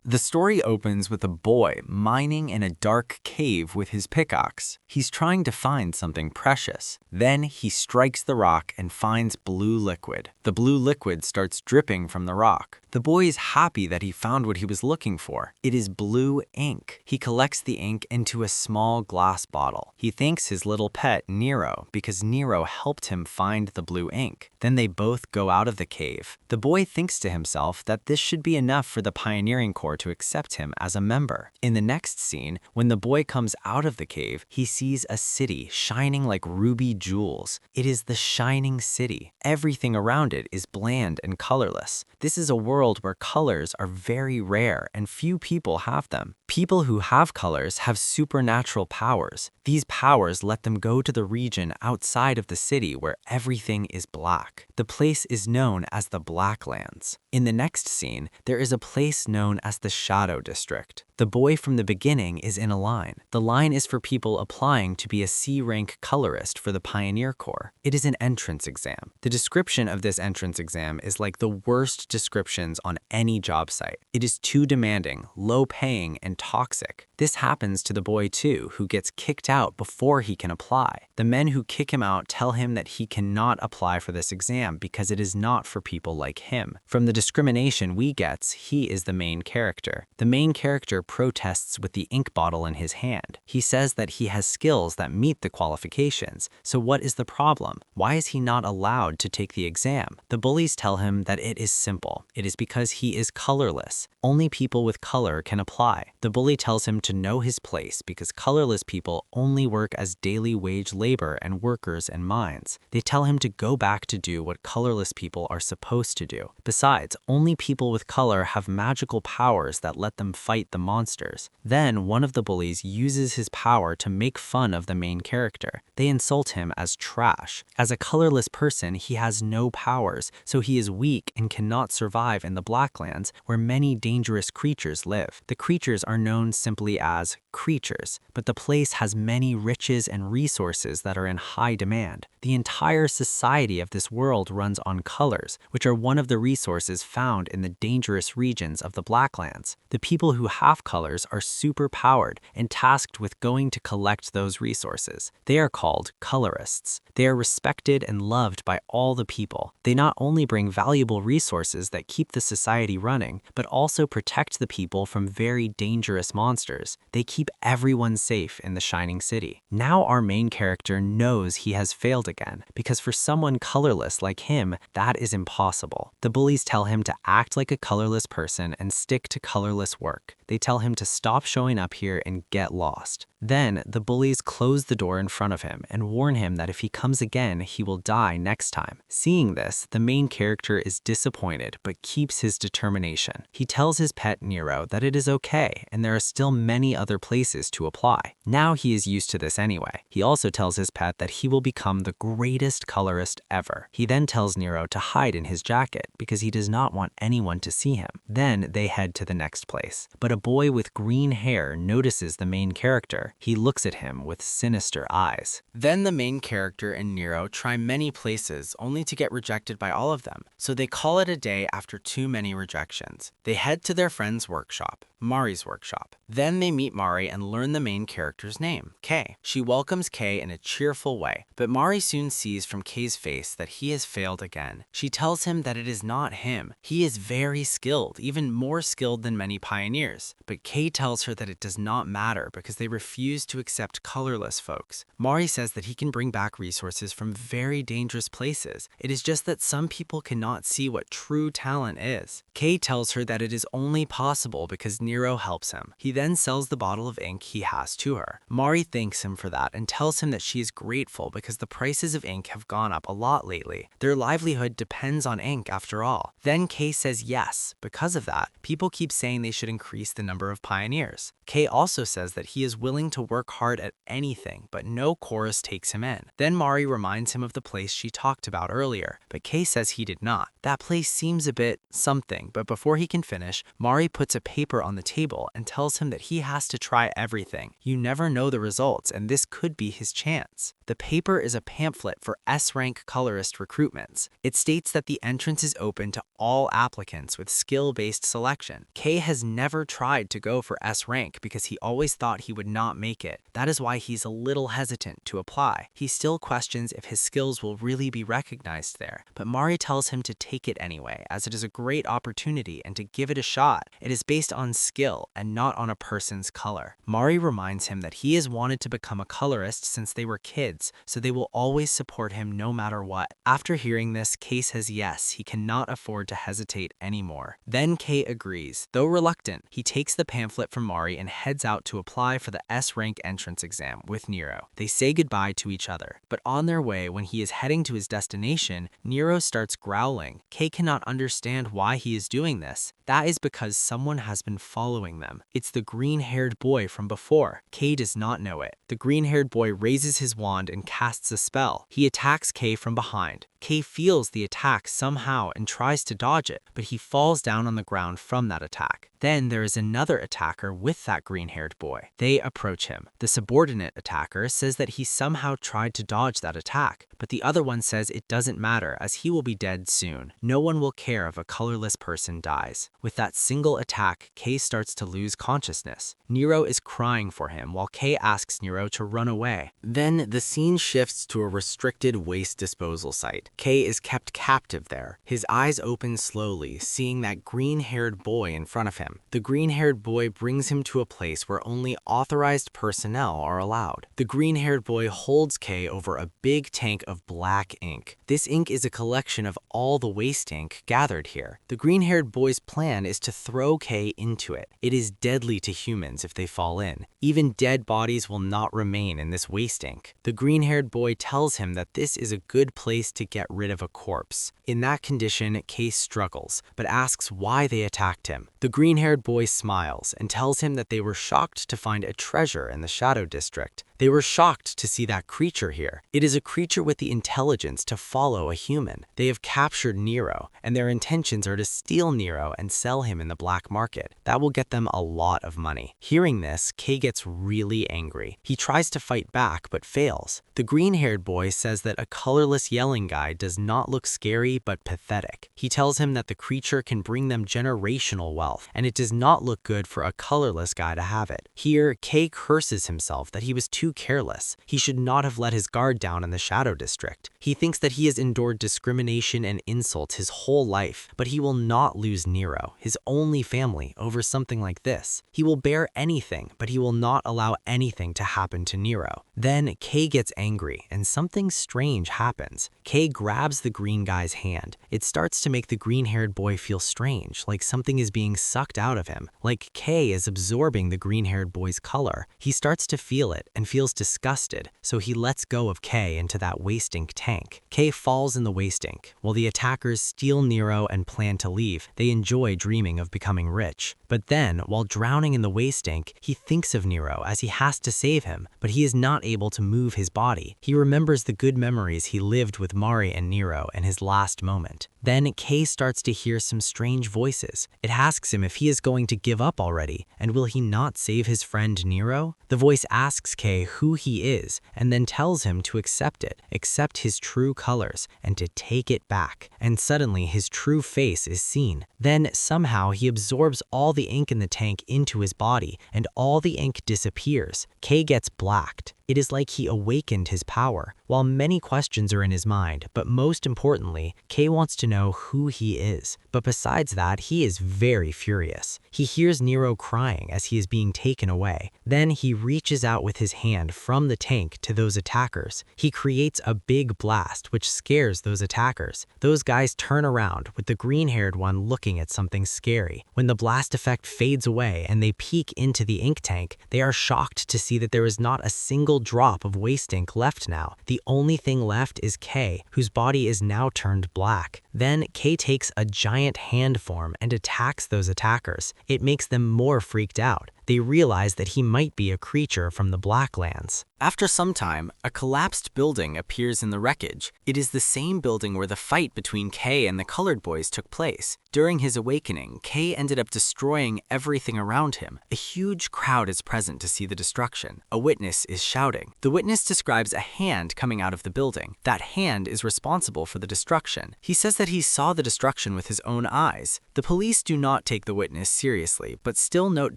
The story opens with a boy mining in a dark cave with his pickaxe. He's trying to find something precious. Then he strikes the rock and finds blue liquid. The blue liquid starts dripping from the rock. The boy is happy that he found what he was looking for. It is blue ink. He collects the ink into a small glass bottle. He thanks his little pet, Nero, because Nero helped him find the blue ink. Then they both go out of the cave. The boy thinks to himself that this should be enough for the Pioneering Corps to accept him as a member. In the next scene, when the boy comes out of the cave, he sees a city shining like ruby jewels. It is the Shining City. Everything around it is bland and colorless. This is a world where colors are very rare and few people have them. People who have colors have supernatural powers. These powers let them go to the region outside of the city where everything is black. The place is known as the Blacklands. In the next scene, there is a place known as the Shadow District. The boy from the beginning is in a line. The line is for people applying to be a C-rank colorist for the Pioneer Corps. It is an entrance exam. The description of this entrance exam is like the worst descriptions on any job site. It is too demanding, low-paying, and toxic. This happens to the boy too, who gets kicked out before he can apply. The men who kick him out tell him that he cannot apply for this exam because it is not for people like him. From the discrimination we get, he is the main character. The main character protests with the ink bottle in his hand. He says that he has skills that meet the qualifications. So what is the problem? Why is he not allowed to take the exam? The bullies tell him that it is simple. It is because he is colorless. Only people with color can apply. The bully tells him to know his place because colorless people only work as daily wage labor and workers in mines. They tell him to go back to do what colorless people are supposed to do. Besides, only people with color have magical powers that let them fight the monsters. Then one of the bullies uses his power to make fun of the main character. They insult him as trash. As a colorless person, he has no powers, so he is weak and cannot survive in the Blacklands where many dangerous creatures live. The creatures are known simply as creatures, but the place has many riches and resources that are in high demand. The entire society of this world runs on colors, which are one of the resources found in the dangerous regions of the Blacklands. The people who have colors are super powered and tasked with going to collect those resources. They are called colorists. They are respected and loved by all the people. They not only bring valuable resources that keep the society running, but also protect the people from very dangerous monsters. They keep everyone safe in the Shining City. Now our main character knows he has failed again, because for someone colorless like him, that is impossible. The bullies tell him to act like a colorless person and stick to colorless work. They tell him to stop showing up here and get lost. Then, the bullies close the door in front of him and warn him that if he comes again, he will die next time. Seeing this, the main character is disappointed but keeps his determination. He tells his pet Nero that it is okay and there are still many other places to apply. Now he is used to this anyway. He also tells his pet that he will become the greatest colorist ever. He then tells Nero to hide in his jacket because he does not want anyone to see him. Then they head to the next place. But a boy with green hair notices the main character. He looks at him with sinister eyes. Then the main character and Nero try many places only to get rejected by all of them, so they call it a day after too many rejections. They head to their friend's workshop, Mari's workshop. Then they meet Mari and learn the main character's name, Kay. She welcomes Kay in a cheerful way, but Mari soon sees from Kay's face that he has failed again. She tells him that it is not him. He is very skilled, even more skilled than many pioneers. But Kay tells her that it does not matter because they refuse to accept colorless folks. Mari says that he can bring back resources from very dangerous places. It is just that some people cannot see what true talent is. Kay tells her that it is only possible because Nero helps him. He then sells the bottle of ink he has to her. Mari thanks him for that and tells him that she is grateful because the prices of ink have gone up a lot lately. Their livelihood depends on ink after all. Then Kay says yes. Because of that, people keep saying they should increase the number of pioneers. Kay also says that he is willing to work hard at anything, but no chorus takes him in. Then Mari reminds him of the place she talked about earlier, but Kay says he did not. That place seems a bit something, but before he can finish, Mari puts a paper on the table and tells him that he has to try everything. You never know the results, and this could be his chance. The paper is a pamphlet for S-rank colorist recruitments. It states that the entrance is open to all all applicants with skill-based selection. K has never tried to go for S rank because he always thought he would not make it. That is why he's a little hesitant to apply. He still questions if his skills will really be recognized there, but Mari tells him to take it anyway, as it is a great opportunity and to give it a shot. It is based on skill and not on a person's color. Mari reminds him that he has wanted to become a colorist since they were kids, so they will always support him no matter what. After hearing this, K says yes, he cannot afford to hesitate anymore. Then K agrees. Though reluctant, he takes the pamphlet from Mari and heads out to apply for the S rank entrance exam with Nero. They say goodbye to each other, but on their way, when he is heading to his destination, Nero starts growling. K cannot understand why he is doing this. That is because someone has been following them. It's the green-haired boy from before. K does not know it. The green-haired boy raises his wand and casts a spell. He attacks K from behind. K feels the attack somehow and tries to dodge it, but he falls down on the ground from that attack. Then there is another attacker with that green-haired boy. They approach him. The subordinate attacker says that he somehow tried to dodge that attack, but the other one says it doesn't matter as he will be dead soon. No one will care if a colorless person dies. With that single attack, K starts to lose consciousness. Nero is crying for him while K asks Nero to run away. Then the scene shifts to a restricted waste disposal site. K is kept captive there. His eyes open slowly, seeing that green-haired boy in front of him. The green-haired boy brings him to a place where only authorized personnel are allowed. The green-haired boy holds K over a big tank of black ink. This ink is a collection of all the waste ink gathered here. The green-haired boy's plan is to throw K into it. It is deadly to humans if they fall in. Even dead bodies will not remain in this waste ink. The green-haired boy tells him that this is a good place to get rid of a corpse. In that condition, K struggles, but asks why they attacked him. The green-haired boy smiles and tells him that they were shocked to find a treasure in the Shadow District. They were shocked to see that creature here. It is a creature with the intelligence to follow a human. They have captured Nero, and their intentions are to steal Nero and sell him in the black market. That will get them a lot of money. Hearing this, K gets really angry. He tries to fight back, but fails. The green-haired boy says that a colorless yelling guy does not look scary, but pathetic. He tells him that the creature can bring them generational wealth, and it does not look good for a colorless guy to have it. Here, K curses himself that he was too careless. He should not have let his guard down in the Shadow District. He thinks that he has endured discrimination and insult his whole life, but he will not lose Nero, his only family, over something like this. He will bear anything, but he will not allow anything to happen to Nero. Then K gets angry, and something strange happens. K grabs the green guy's hand. It starts to make the green-haired boy feel strange, like something is being sucked out of him, like K is absorbing the green-haired boy's color. He starts to feel it and feels disgusted, so he lets go of K into that waste ink tank. K falls in the waste ink. While the attackers steal Nero and plan to leave, they enjoy dreaming of becoming rich. But then, while drowning in the waste ink, he thinks of Nero as he has to save him, but he is not able to move his body. He remembers the good memories he lived with Mari and Nero in his last moment. Then K starts to hear some strange voices. It asks him if he is going to give up already, and will he not save his friend Nero? The voice asks K who he is, and then tells him to accept it, accept his true colors, and to take it back. And suddenly his true face is seen. Then somehow he absorbs all the ink in the tank into his body, and all the ink disappears. K gets blacked. It is like he awakened his power. While many questions are in his mind, but most importantly, K wants to know who he is. But besides that, he is very furious. He hears Nero crying as he is being taken away. Then he reaches out with his hand from the tank to those attackers. He creates a big blast which scares those attackers. Those guys turn around with the green-haired one looking at something scary. When the blast effect fades away and they peek into the ink tank, they are shocked to see that there is not a single drop of waste ink left now. The only thing left is K, whose body is now turned black. Then K takes a giant hand form and attacks those attackers. It makes them more freaked out. they realize that he might be a creature from the Blacklands. After some time, a collapsed building appears in the wreckage. It is the same building where the fight between Kay and the colored boys took place. During his awakening, Kay ended up destroying everything around him. A huge crowd is present to see the destruction. A witness is shouting. The witness describes a hand coming out of the building. That hand is responsible for the destruction. He says that he saw the destruction with his own eyes. The police do not take the witness seriously, but still note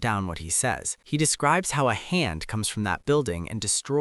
down what he says. He describes how a hand comes from that building and destroys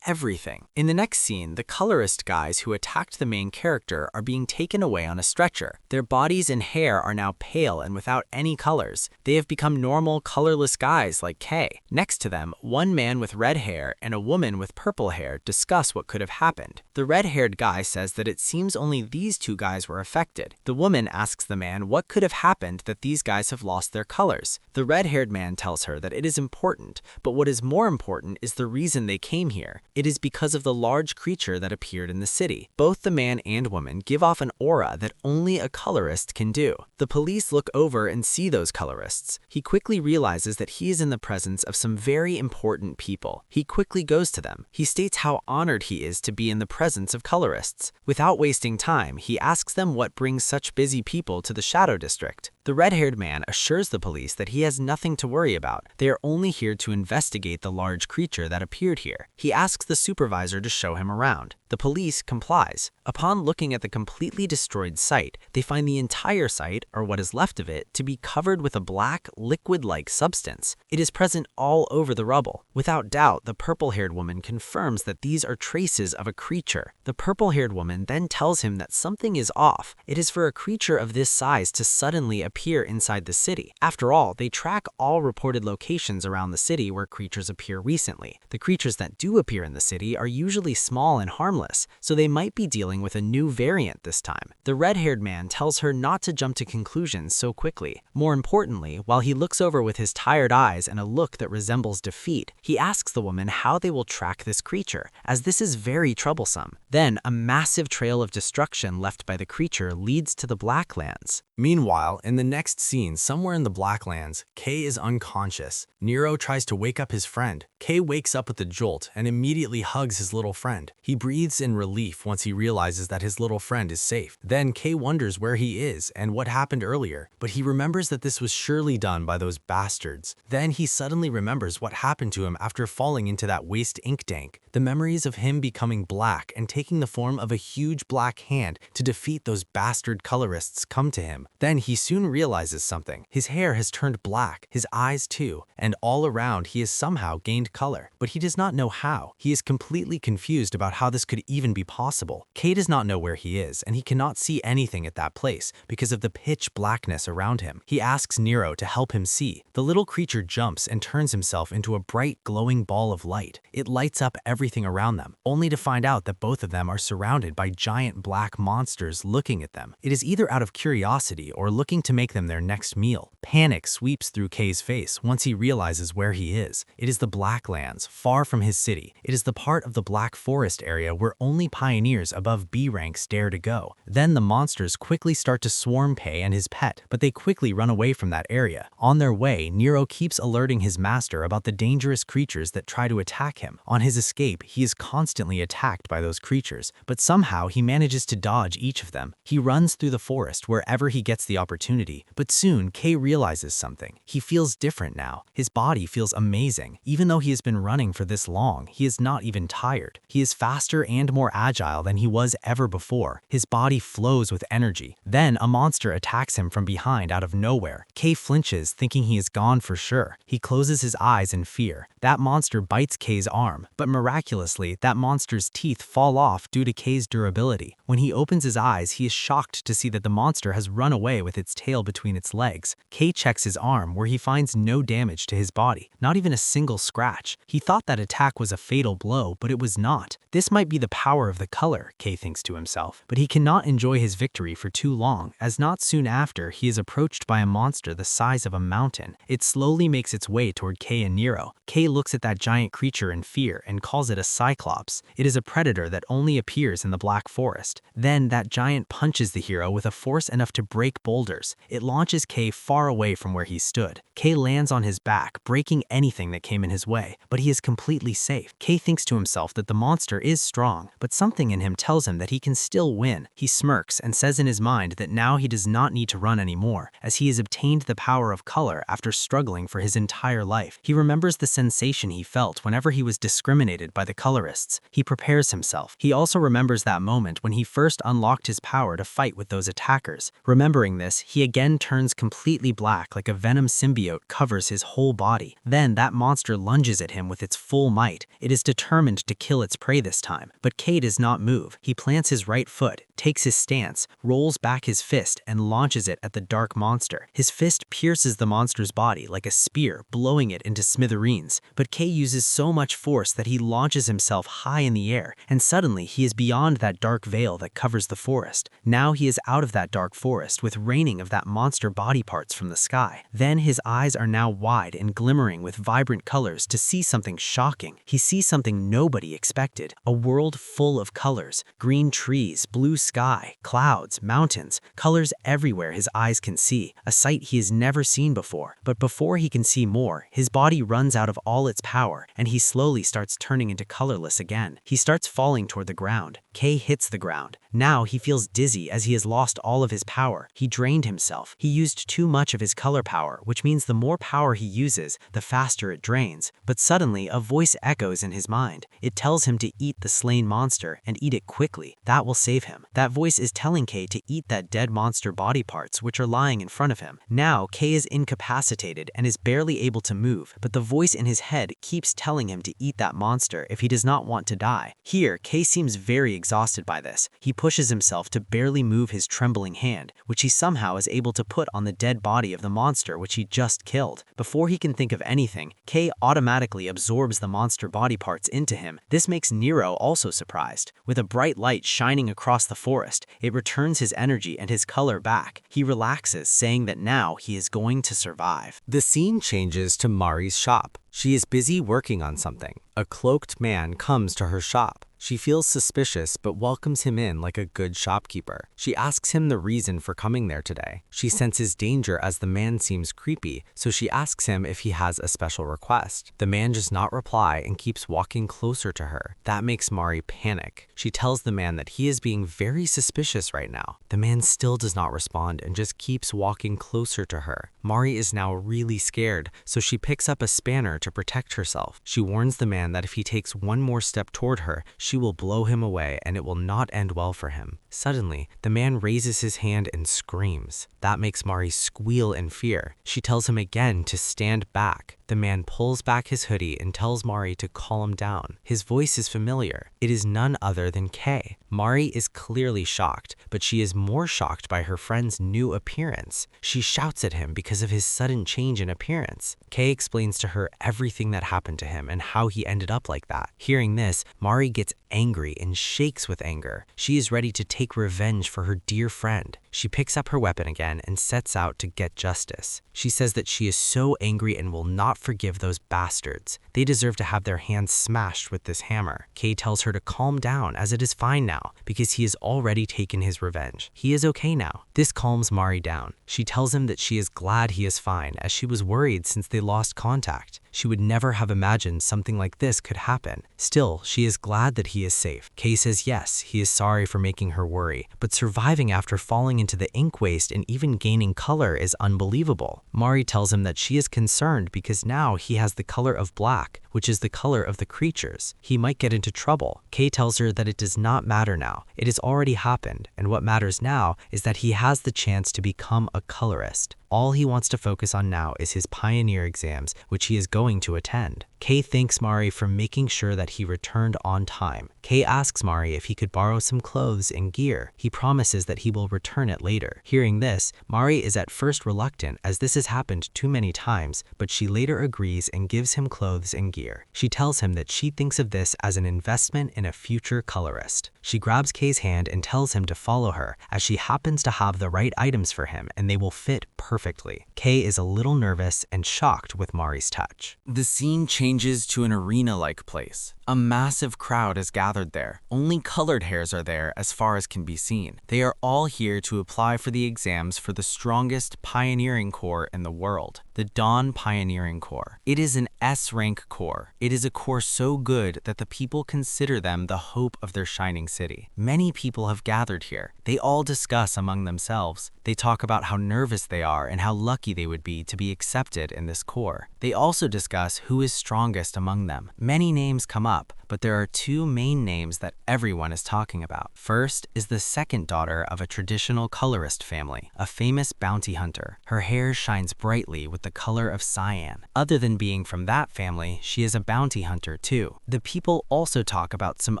everything. In the next scene, the colorist guys who attacked the main character are being taken away on a stretcher. Their bodies and hair are now pale and without any colors. They have become normal, colorless guys like Kay. Next to them, one man with red hair and a woman with purple hair discuss what could have happened. The red-haired guy says that it seems only these two guys were affected. The woman asks the man what could have happened that these guys have lost their colors. The red-haired man tells her that it is important, but what is more important is the reason they came here. It is because of the large creature that appeared in the city. Both the man and woman give off an aura that only a colorist can do. The police look over and see those colorists. He quickly realizes that he is in the presence of some very important people. He quickly goes to them. He states how honored he is to be in the presence of colorists. Without wasting time, he asks them what brings such busy people to the Shadow District. The red-haired man assures the police that he has nothing to worry about. They are only here to investigate the large creature that appeared here. He asks the supervisor to show him around. The police complies. Upon looking at the completely destroyed site, they find the entire site, or what is left of it, to be covered with a black, liquid-like substance. It is present all over the rubble. Without doubt, the purple-haired woman confirms that these are traces of a creature. The purple-haired woman then tells him that something is off. It is for a creature of this size to suddenly appear inside the city. After all, they track all reported locations around the city where creatures appear recently. The creatures that do appear in the city are usually small and harmless, so they might be dealing with a new variant this time. The red-haired man tells her not to jump to conclusions so quickly. More importantly, while he looks over with his tired eyes and a look that resembles defeat, he asks the woman how they will track this creature, as this is very troublesome. Then, a massive trail of destruction left by the creature leads to the Blacklands. Meanwhile, in the next scene, somewhere in the Blacklands, Kay is unconscious. Nero tries to wake up his friend. Kay wakes up with a jolt and immediately hugs his little friend. He breathes in relief once he realizes that his little friend is safe. Then Kay wonders where he is and what happened earlier, but he remembers that this was surely done by those bastards. Then he suddenly remembers what happened to him after falling into that waste ink tank. The memories of him becoming black and taking the form of a huge black hand to defeat those bastard colorists come to him. Then he soon realizes something. His hair has turned black, his eyes too, and all around he has somehow gained color. But he does not know how. He is completely confused about how this could even be possible. Kay does not know where he is, and he cannot see anything at that place because of the pitch blackness around him. He asks Nero to help him see. The little creature jumps and turns himself into a bright, glowing ball of light. It lights up everything around them, only to find out that both of them are surrounded by giant black monsters looking at them. It is either out of curiosity or looking to make them their next meal. Panic sweeps through Kay's face once he realizes where he is. It is the Blacklands, far from his city. It is the part of the Black Forest area where only pioneers above B ranks dare to go. Then the monsters quickly start to swarm Kay and his pet, but they quickly run away from that area. On their way, Nero keeps alerting his master about the dangerous creatures that try to attack him. On his escape, he is constantly attacked by those creatures, but somehow he manages to dodge each of them. He runs through the forest wherever he gets the opportunity, but soon Kay realizes something. He feels different now. His body feels amazing. Even though he has been running for this long, he is not even tired. He is faster and more agile than he was ever before. His body flows with energy. Then a monster attacks him from behind out of nowhere. Kay flinches, thinking he is gone for sure. He closes his eyes in fear. That monster bites Kay's arm, but miraculously, that monster's teeth fall off due to Kay's durability. When he opens his eyes, he is shocked to see that the monster has run away with its tail between its legs. Kay checks his arm, where he finds no damage to his body, not even a single scratch. He thought that attack was a fatal blow, but it was not. This might be the power of the color, Kei thinks to himself. But he cannot enjoy his victory for too long, as not soon after he is approached by a monster the size of a mountain. It slowly makes its way toward Kei and Nero. Kei looks at that giant creature in fear and calls it a cyclops. It is a predator that only appears in the Black Forest. Then that giant punches the hero with a force enough to break boulders. It launches Kei far away from where he stood. Kei lands on his back, breaking anything that came in his way, but he is completely safe. Kei thinks to himself that the monster is strong, but something in him tells him that he can still win. He smirks and says in his mind that now he does not need to run anymore, as he has obtained the power of color after struggling for his entire life. He remembers the sensation he felt whenever he was discriminated by the colorists. He prepares himself. He also remembers that moment when he first unlocked his power to fight with those attackers. Remembering this, he again turns completely black like a venom symbiote covers his whole body. Then that monster lunges at him with its full might. It is determined to kill its prey this time, but Kei does not move. He plants his right foot, takes his stance, rolls back his fist, and launches it at the dark monster. His fist pierces the monster's body like a spear, blowing it into smithereens. But Kei uses so much force that he launches himself high in the air, and suddenly he is beyond that dark veil that covers the forest. Now he is out of that dark forest with raining of that monster body parts from the sky. Then his eyes are now wide and glimmering with vibrant colors to see something shocking. He sees something nobody expected, a world full of colors, green trees, blue sky, clouds, mountains, colors everywhere his eyes can see, a sight he has never seen before. But before he can see more, his body runs out of all its power, and he slowly starts turning into colorless again. He starts falling toward the ground. Kei hits the ground. Now he feels dizzy as he has lost all of his power. He drained himself. He used too much of his color power, which means the more power he uses, the faster it drains. But suddenly, a voice echoes in his mind. It tells him to eat the slain monster and eat it quickly. That will save him. That voice is telling Kei to eat that dead monster body parts which are lying in front of him. Now, Kei is incapacitated and is barely able to move, but the voice in his head keeps telling him to eat that monster if he does not want to die. Here, Kei seems very exhausted by this. He pushes himself to barely move his trembling hand, which he somehow is able to put on the dead body of the monster which he just killed. Before he can think of anything, Kei automatically absorbs the monster body parts into him. This makes Nero also surprised. With a bright light shining across the forest, it returns his energy and his color back. He relaxes, saying that now he is going to survive. The scene changes to Mari's shop. She is busy working on something. A cloaked man comes to her shop. She feels suspicious but welcomes him in like a good shopkeeper. She asks him the reason for coming there today. She senses danger as the man seems creepy, so she asks him if he has a special request. The man does not reply and keeps walking closer to her. That makes Mari panic. She tells the man that he is being very suspicious right now. The man still does not respond and just keeps walking closer to her. Mari is now really scared, so she picks up a spanner to protect herself. She warns the man that if he takes one more step toward her, she will blow him away and it will not end well for him. Suddenly, the man raises his hand and screams. That makes Mari squeal in fear. She tells him again to stand back. The man pulls back his hoodie and tells Mari to calm down. His voice is familiar. It is none other than Kei. Mari is clearly shocked, but she is more shocked by her friend's new appearance. She shouts at him because of his sudden change in appearance. Kei explains to her everything that happened to him and how he ended up like that. Hearing this, Mari gets angry and shakes with anger. She is ready to take revenge for her dear friend. She picks up her weapon again and sets out to get justice. She says that she is so angry and will not forgive those bastards. They deserve to have their hands smashed with this hammer. Kei tells her to calm down as it is fine now because he has already taken his revenge. He is okay now. This calms Mari down. She tells him that she is glad he is fine as she was worried since they lost contact. She would never have imagined something like this could happen. Still, she is glad that he is safe. Kei says yes, he is sorry for making her worry, but surviving after falling into the ink waste and even gaining color is unbelievable. Mari tells him that she is concerned because now he has the color of black, which is the color of the creatures. He might get into trouble. Kei tells her that it does not matter now. It has already happened, and what matters now is that he has the chance to become a colorist. All he wants to focus on now is his pioneer exams, which he is going to attend. Kay thanks Mari for making sure that he returned on time. Kay asks Mari if he could borrow some clothes and gear. He promises that he will return it later. Hearing this, Mari is at first reluctant as this has happened too many times, but she later agrees and gives him clothes and gear. She tells him that she thinks of this as an investment in a future colorist. She grabs Kay's hand and tells him to follow her, as she happens to have the right items for him and they will fit perfectly. Kay is a little nervous and shocked with Mari's touch. The scene changes to an arena-like place. A massive crowd is gathered there. Only colored hairs are there as far as can be seen. They are all here to apply for the exams for the strongest pioneering corps in the world, the Dawn Pioneering Corps. It is an S-rank corps. It is a corps so good that the people consider them the hope of their shining city. Many people have gathered here. They all discuss among themselves. They talk about how nervous they are and how lucky they would be to be accepted in this corps. They also discuss who is strongest among them. Many names come up, but there are two main names that everyone is talking about. First is the second daughter of a traditional colorist family, a famous bounty hunter. Her hair shines brightly with the color of cyan. Other than being from that family, she is a bounty hunter too. The people also talk about some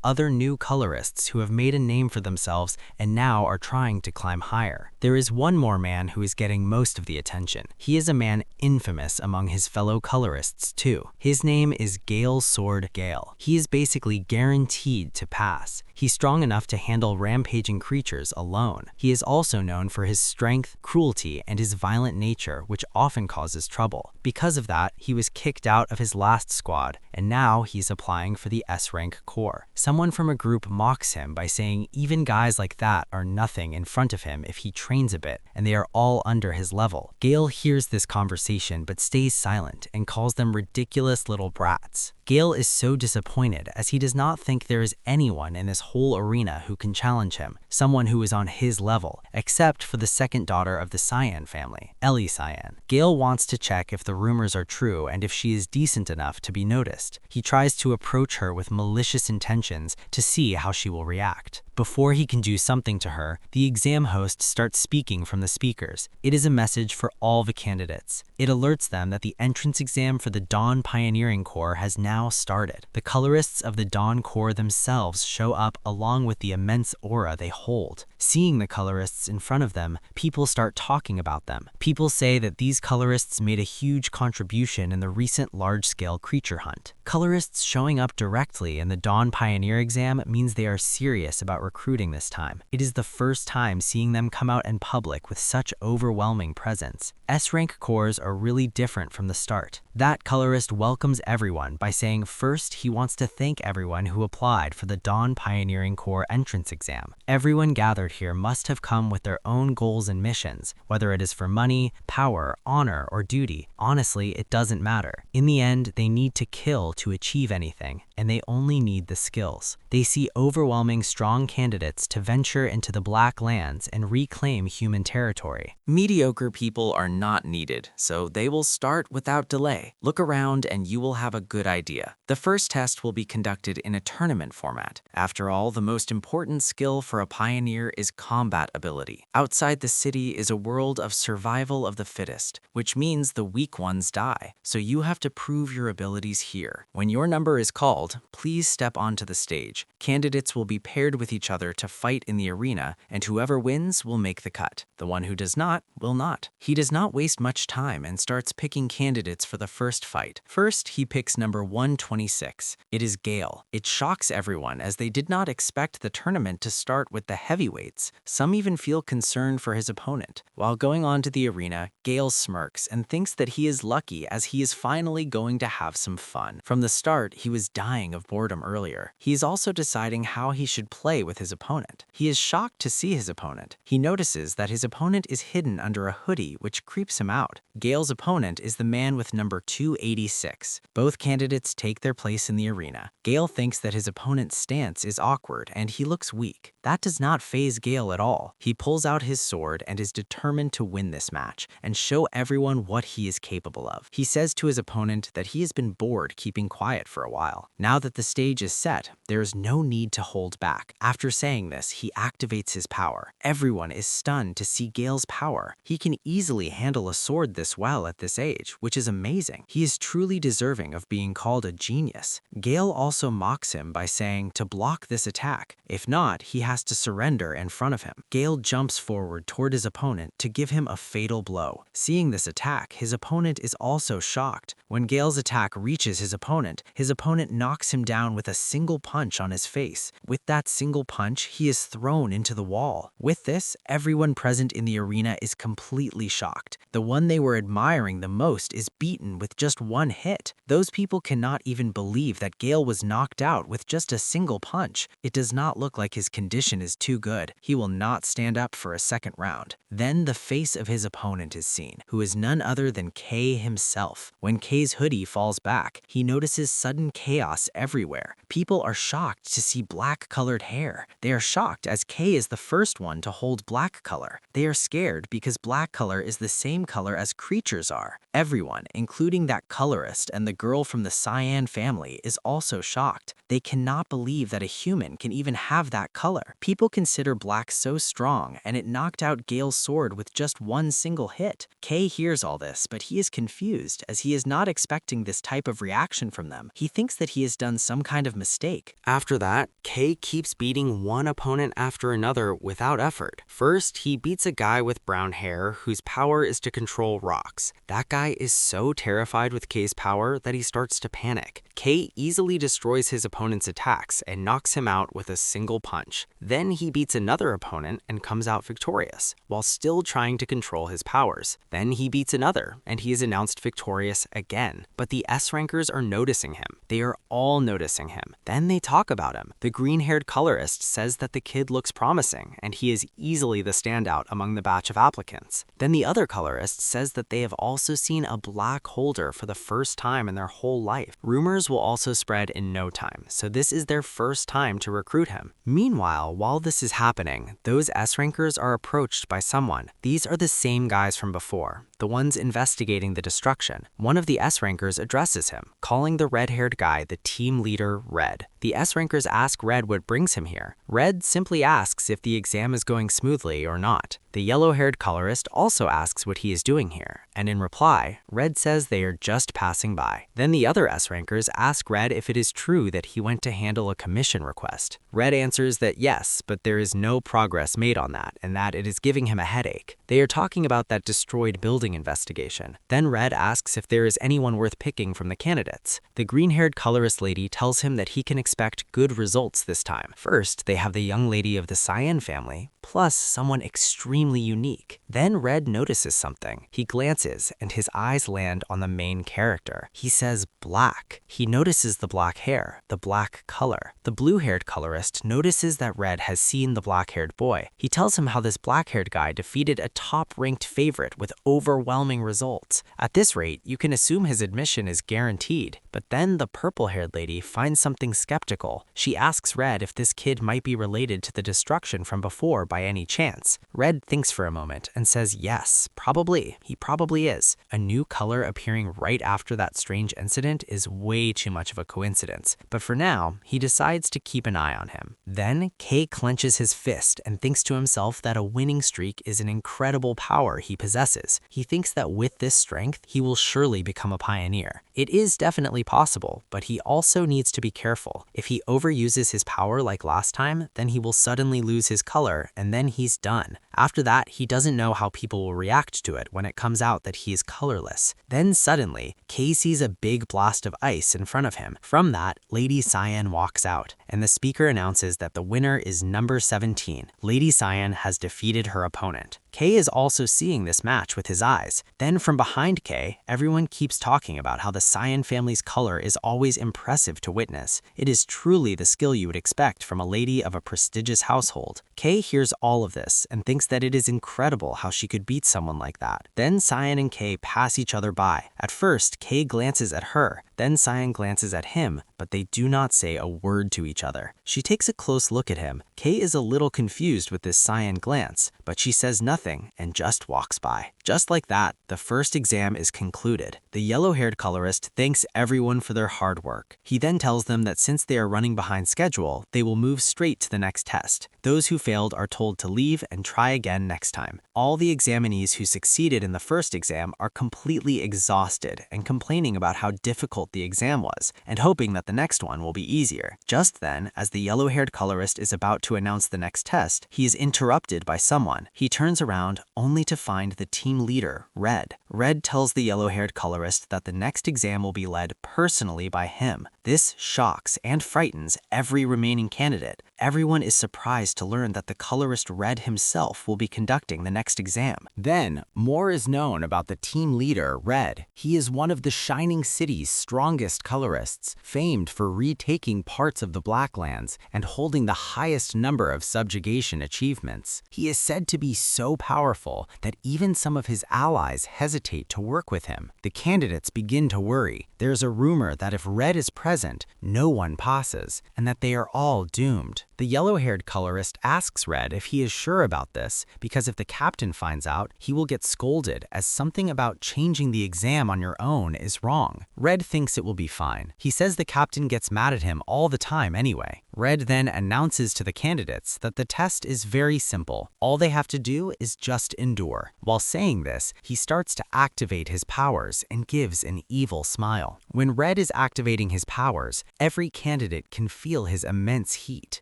other new colorists who have made a name for themselves and now are trying to climb higher. There is one more man who is getting most of the attention. He is a man infamous among his fellow colorists too. His name is Gale Sword Gale. He is basically guaranteed to pass. He's strong enough to handle rampaging creatures alone. He is also known for his strength, cruelty, and his violent nature, which often causes trouble. Because of that, he was kicked out of his last squad, and now he's applying for the S-rank corps. Someone from a group mocks him by saying even guys like that are nothing in front of him if he trains a bit, and they are all under his level. Gale hears this conversation but stays silent and calls them ridiculous little brats. Gale is so disappointed as he does not think there is anyone in this whole arena who can challenge him, someone who is on his level, except for the second daughter of the Cyan family, Ellie Cyan. Gale wants to check if the rumors are true and if she is decent enough to be noticed. He tries to approach her with malicious intentions to see how she will react. Before he can do something to her, the exam host starts speaking from the speakers. It is a message for all the candidates. It alerts them that the entrance exam for the Dawn Pioneering Corps has now started. The colorists of the Dawn Corps themselves show up along with the immense aura they hold. Seeing the colorists in front of them, people start talking about them. People say that these colorists made a huge contribution in the recent large-scale creature hunt. Colorists showing up directly in the Dawn Pioneer exam means they are serious about recruiting this time. It is the first time seeing them come out in public with such overwhelming presence. S-rank corps are really different from the start. That colorist welcomes everyone by saying first he wants to thank everyone who applied for the Dawn Pioneering Corps entrance exam. Everyone gathered here must have come with their own goals and missions, whether it is for money, power, honor, or duty. Honestly, it doesn't matter. In the end, they need to kill to achieve anything, and they only need the skills. They see overwhelming strong candidates to venture into the Black Lands and reclaim human territory. Mediocre people are not needed, so they will start without delay. Look around and you will have a good idea. The first test will be conducted in a tournament format. After all, the most important skill for a pioneer is combat ability. Outside the city is a world of survival of the fittest, which means the weak ones die, so you have to prove your abilities here. When your number is called, please step onto the stage. Candidates will be paired with each other to fight in the arena, and whoever wins will make the cut. The one who does not will not. He does not waste much time and starts picking candidates for the first fight. First, he picks number 126. It is Gale. It shocks everyone as they did not expect the tournament to start with the heavyweights. Some even feel concerned for his opponent. While going on to the arena, Gale smirks and thinks that he is lucky as he is finally going to have some fun. From the start, he was dying of boredom earlier. He is also deciding how he should play with his opponent. He is shocked to see his opponent. He notices that his opponent is hidden under a hoodie, which creeps him out. Gale's opponent is the man with number 286. Both candidates take their place in the arena. Gale thinks that his opponent's stance is awkward and he looks weak. That does not faze Gale at all. He pulls out his sword and is determined to win this match and show everyone what he is capable of. He says to his opponent that he has been bored keeping quiet for a while. Now that the stage is set, there is no need to hold back. After After saying this, he activates his power. Everyone is stunned to see Gale's power. He can easily handle a sword this well at this age, which is amazing. He is truly deserving of being called a genius. Gale also mocks him by saying to block this attack. If not, he has to surrender in front of him. Gale jumps forward toward his opponent to give him a fatal blow. Seeing this attack, his opponent is also shocked. When Gale's attack reaches his opponent knocks him down with a single punch on his face. With that single punch, he is thrown into the wall. With this, everyone present in the arena is completely shocked. The one they were admiring the most is beaten with just one hit. Those people cannot even believe that Gale was knocked out with just a single punch. It does not look like his condition is too good. He will not stand up for a second round. Then the face of his opponent is seen, who is none other than Kay himself. When Kay's hoodie falls back, he notices sudden chaos everywhere. People are shocked to see black-colored hair. They are shocked as Kay is the first one to hold black color. They are scared because black color is the same color as creatures are. Everyone, including that colorist and the girl from the Cyan family, is also shocked. They cannot believe that a human can even have that color. People consider black so strong, and it knocked out Gale's sword with just one single hit. Kay hears all this, but he is confused as he is not expecting this type of reaction from them. He thinks that he has done some kind of mistake. After that, Kay keeps beating one opponent after another without effort. First, he beats a guy with brown hair whose power is to control rocks. That guy is so terrified with Kay's power that he starts to panic. Kay easily destroys his opponent's attacks and knocks him out with a single punch. Then he beats another opponent and comes out victorious, while still trying to control his powers. Then he beats another, and he is announced victorious again. But the S-rankers are noticing him. They are all noticing him. Then they talk about him. The green-haired colorist says that the kid looks promising, and he is easily the standout among the batch of applicants. Then the other colorist says that they have also seen a black holder for the first time in their whole life. Rumors will also spread in no time, so this is their first time to recruit him. Meanwhile, while this is happening, those S-rankers are approached by someone. These are the same guys from before, the ones investigating the destruction. One of the S-rankers addresses him, calling the red-haired guy the team leader, Red. The S-rankers ask Red what brings him here. Red simply asks if the exam is going smoothly or not. The yellow-haired colorist also asks what he is doing here, and in reply, Red says they are just passing by. Then the other S-rankers ask Red if it is true that he went to handle a commission request. Red answers that yes, but there is no progress made on that, and that it is giving him a headache. They are talking about that destroyed building investigation. Then Red asks if there is anyone worth picking from the candidates. The green-haired colorist lady tells him that he can expect good results this time. First, they have the young lady of the Cyan family, plus someone extremely unique. Then Red notices something. He glances, and his eyes land on the main character. He says black. He notices the black hair, the black color. The blue-haired colorist notices that Red has seen the black-haired boy. He tells him how this black-haired guy defeated a top-ranked favorite with overwhelming results. At this rate, you can assume his admission is guaranteed. But then the purple-haired lady finds something skeptical. She asks Red if this kid might be related to the destruction from before by any chance. Red thinks for a moment and says yes, probably. He probably is. A new color appearing right after that strange incident is way too much of a coincidence. But for now, he decides to keep an eye on him. Then Kay clenches his fist and thinks to himself that a winning streak is an incredible power he possesses. He thinks that with this strength, he will surely become a pioneer. It is definitely possible, but he also needs to be careful. If he overuses his power like last time, then he will suddenly lose his color, and then he's done. After that, he doesn't know how people will react to it when it comes out that he is colorless. Then suddenly, Kay sees a big blast of ice in front of him. From that, Lady Cyan walks out, and the speaker announces that the winner is number 17. Lady Cyan has defeated her opponent. Kay is also seeing this match with his eyes. Then from behind Kay, everyone keeps talking about how the Cyan family's color is always impressive to witness. It is truly the skill you would expect from a lady of a prestigious household. Kay hears all of this and thinks that it is incredible how she could beat someone like that. Then Cyan and Kay pass each other by. At first, Kay glances at her, then Cyan glances at him, but they do not say a word to each other. each other. She takes a close look at him. Kay is a little confused with this cyan glance, but she says nothing and just walks by. Just like that, the first exam is concluded. The yellow-haired colorist thanks everyone for their hard work. He then tells them that since they are running behind schedule, they will move straight to the next test. Those who failed are told to leave and try again next time. All the examinees who succeeded in the first exam are completely exhausted and complaining about how difficult the exam was and hoping that the next one will be easier. Just then, as the yellow-haired colorist is about to announce the next test, he is interrupted by someone. He turns around only to find the team leader, Red. Red tells the yellow-haired colorist that the next exam will be led personally by him. This shocks and frightens every remaining candidate. Everyone is surprised to learn that the colorist Red himself will be conducting the next exam. Then, more is known about the team leader, Red. He is one of the Shining City's strongest colorists, famed for retaking parts of the Blacklands and holding the highest number of subjugation achievements. He is said to be so powerful that even some of his allies hesitate to work with him. The candidates begin to worry. There's a rumor that if Red is present, no one passes, and that they are all doomed. The yellow-haired colorist asks Red if he is sure about this, because if the captain finds out, he will get scolded as something about changing the exam on your own is wrong. Red thinks it will be fine. He says the captain gets mad at him all the time anyway. Red then announces to the candidates that the test is very simple. All they have to do is just endure. While saying this, he starts to activate his powers and gives an evil smile. When Red is activating his powers, every candidate can feel his immense heat.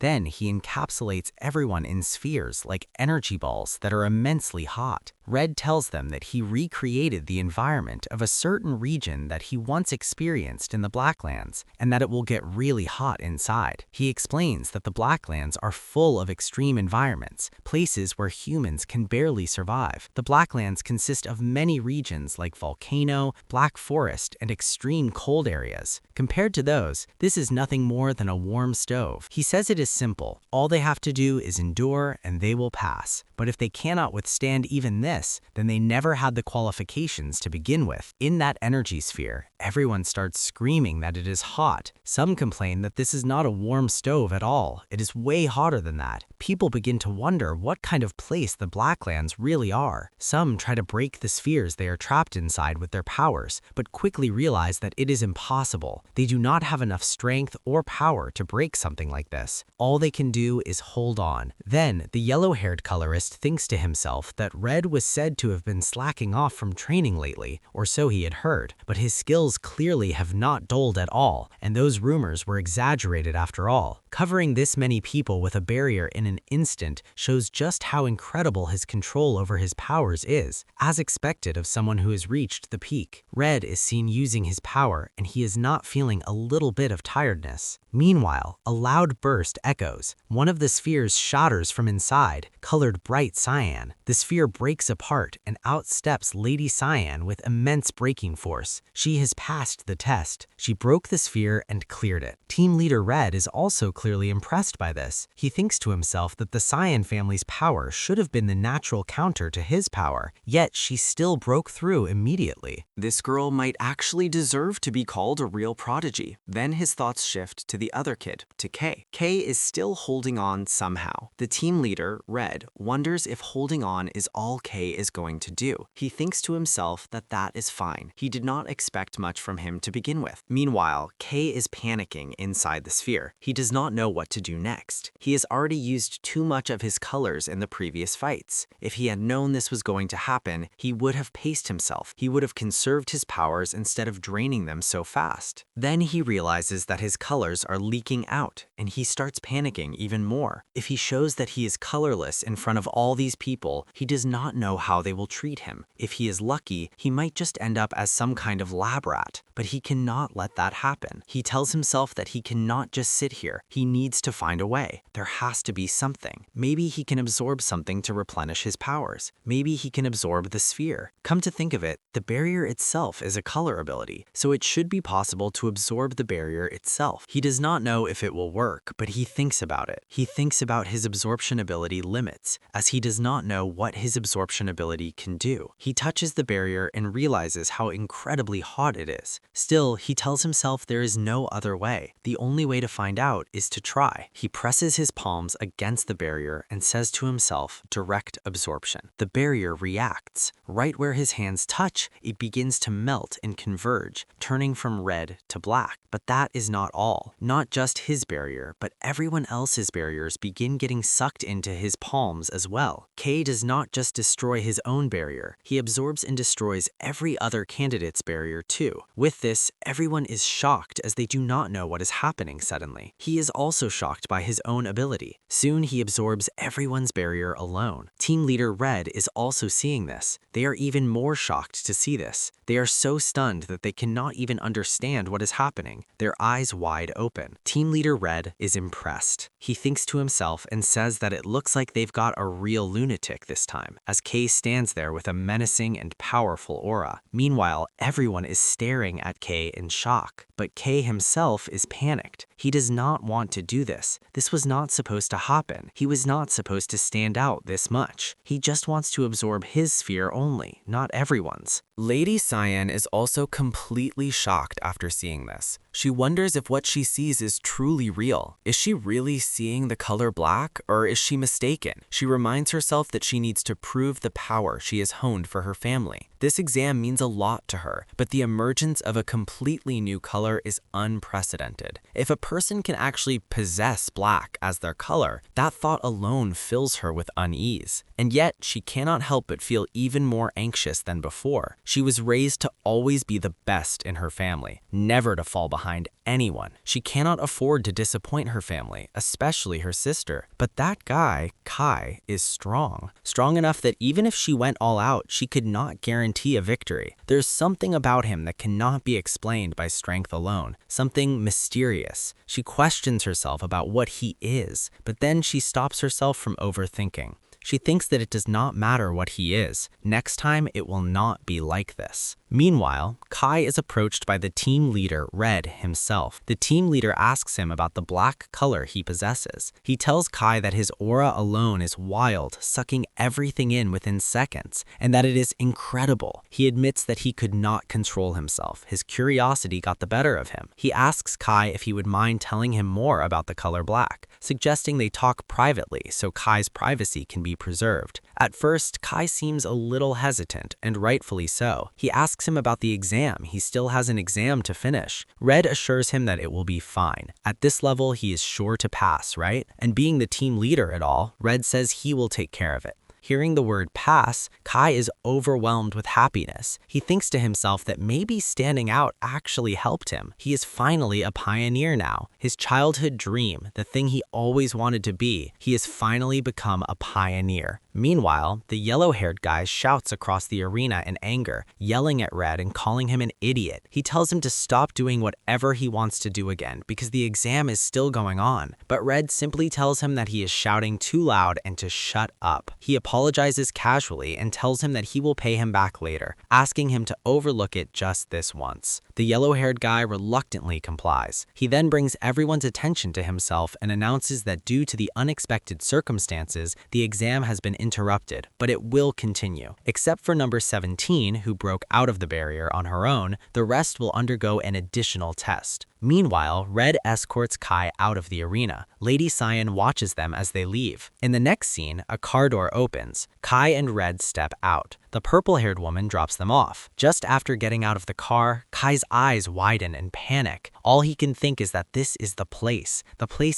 Then he encapsulates everyone in spheres like energy balls that are immensely hot. Red tells them that he recreated the environment of a certain region that he once experienced in the Blacklands, and that it will get really hot inside. He explains that the Blacklands are full of extreme environments, places where humans can barely survive. The Blacklands consist of many regions like volcano, black forest, and extreme cold areas. Compared to those, this is nothing more than a warm stove. He says it is simple. All they have to do is endure and they will pass. But if they cannot withstand even this, then they never had the qualifications to begin with. In that energy sphere, everyone starts screaming that it is hot. Some complain that this is not a warm stove at all. It is way hotter than that. People begin to wonder what kind of place the Blacklands really are. Some try to break the spheres they are trapped inside with their powers, but quickly realize that it is impossible. They do not have enough strength or power to break something like this. All they can do is hold on. Then, the yellow-haired colorist thinks to himself that Red was said to have been slacking off from training lately, or so he had heard, but his skills clearly have not dulled at all, and those rumors were exaggerated after all. Covering this many people with a barrier in an instant shows just how incredible his control over his powers is, as expected of someone who has reached the peak. Red is seen using his power, and he is not feeling a little bit of tiredness. Meanwhile, a loud burst echoes. One of the spheres shatters from inside, colored bright cyan. The sphere breaks apart, and out steps Lady Cyan with immense braking force. She has passed the test. She broke the sphere and cleared it. Team leader Red is also clearly impressed by this. He thinks to himself that the Cyan family's power should have been the natural counter to his power, yet she still broke through immediately. This girl might actually deserve to be called a real prodigy. Then his thoughts shift to the other kid, to Kay. Kay is still holding on somehow. The team leader, Red, wonders if holding on is all Kay is going to do. He thinks to himself that that is fine. He did not expect much from him to begin with. Meanwhile, Kay is panicking inside the sphere. He does not know what to do next. He has already used too much of his colors in the previous fights. If he had known this was going to happen, he would have paced himself. He would have conserved his powers instead of draining them so fast. Then he realizes that his colors are leaking out, and he starts panicking even more. If he shows that he is colorless in front of all these people, he does not know how they will treat him. If he is lucky, he might just end up as some kind of lab rat, but he cannot let that happen. He tells himself that he cannot just sit here. He needs to find a way. There has to be something. Maybe he can absorb something to replenish his powers. Maybe he can absorb the sphere. Come to think of it, the barrier itself is a color ability, so it should be possible to absorb the barrier itself. He does not know if it will work, but he thinks about it. He thinks about his absorption ability limits, as he does not know what his absorption ability can do. He touches the barrier and realizes how incredibly hot it is. Still, he tells himself there is no other way. The only way to find out is agrees to try. He presses his palms against the barrier and says to himself, direct absorption. The barrier reacts. Right where his hands touch, it begins to melt and converge, turning from red to black. But that is not all. Not just his barrier, but everyone else's barriers begin getting sucked into his palms as well. Kay does not just destroy his own barrier, he absorbs and destroys every other candidate's barrier too. With this, everyone is shocked as they do not know what is happening suddenly. He is also shocked by his own ability. Soon he absorbs everyone's barrier alone. Team leader Red is also seeing this. They are even more shocked to see this. They are so stunned that they cannot even understand what is happening, their eyes wide open. Team leader Red is impressed. He thinks to himself and says that it looks like they've got a real lunatic this time, as Kay stands there with a menacing and powerful aura. Meanwhile, everyone is staring at Kay in shock, but Kay himself is panicked. He does not want to do this. This was not supposed to happen. He was not supposed to stand out this much. He just wants to absorb his sphere only, not everyone's. Lady Cyan is also completely shocked after seeing this. She wonders if what she sees is truly real. Is she really seeing the color black, or is she mistaken? She reminds herself that she needs to prove the power she has honed for her family. This exam means a lot to her, but the emergence of a completely new color is unprecedented. If a person can actually possess black as their color, that thought alone fills her with unease. And yet, she cannot help but feel even more anxious than before. She was raised to always be the best in her family, never to fall behind anyone. She cannot afford to disappoint her family, especially her sister. But that guy, Kai, is strong. Strong enough that even if she went all out, she could not guarantee a victory. There's something about him that cannot be explained by strength alone, something mysterious. She questions herself about what he is, but then she stops herself from overthinking. She thinks that it does not matter what he is. Next time, it will not be like this. Meanwhile, Kai is approached by the team leader, Red, himself. The team leader asks him about the black color he possesses. He tells Kai that his aura alone is wild, sucking everything in within seconds, and that it is incredible. He admits that he could not control himself. His curiosity got the better of him. He asks Kai if he would mind telling him more about the color black, suggesting they talk privately so Kai's privacy can be preserved. At first, Kai seems a little hesitant, and rightfully so. He asks him about the exam. He still has an exam to finish. Red assures him that it will be fine. At this level, he is sure to pass, right? And being the team leader at all, Red says he will take care of it. Hearing the word pass, Kai is overwhelmed with happiness. He thinks to himself that maybe standing out actually helped him. He is finally a pioneer now. His childhood dream, the thing he always wanted to be, he has finally become a pioneer. Meanwhile, the yellow-haired guy shouts across the arena in anger, yelling at Red and calling him an idiot. He tells him to stop doing whatever he wants to do again because the exam is still going on. But Red simply tells him that he is shouting too loud and to shut up. He apologizes casually and tells him that he will pay him back later, asking him to overlook it just this once. The yellow-haired guy reluctantly complies. He then brings everyone's attention to himself and announces that due to the unexpected circumstances, the exam has been interrupted, but it will continue. Except for number 17, who broke out of the barrier on her own, the rest will undergo an additional test. Meanwhile, Red escorts Kai out of the arena. Lady Cyan watches them as they leave. In the next scene, a car door opens. Kai and Red step out. The purple-haired woman drops them off. Just after getting out of the car, Kai's eyes widen in panic. All he can think is that this is the place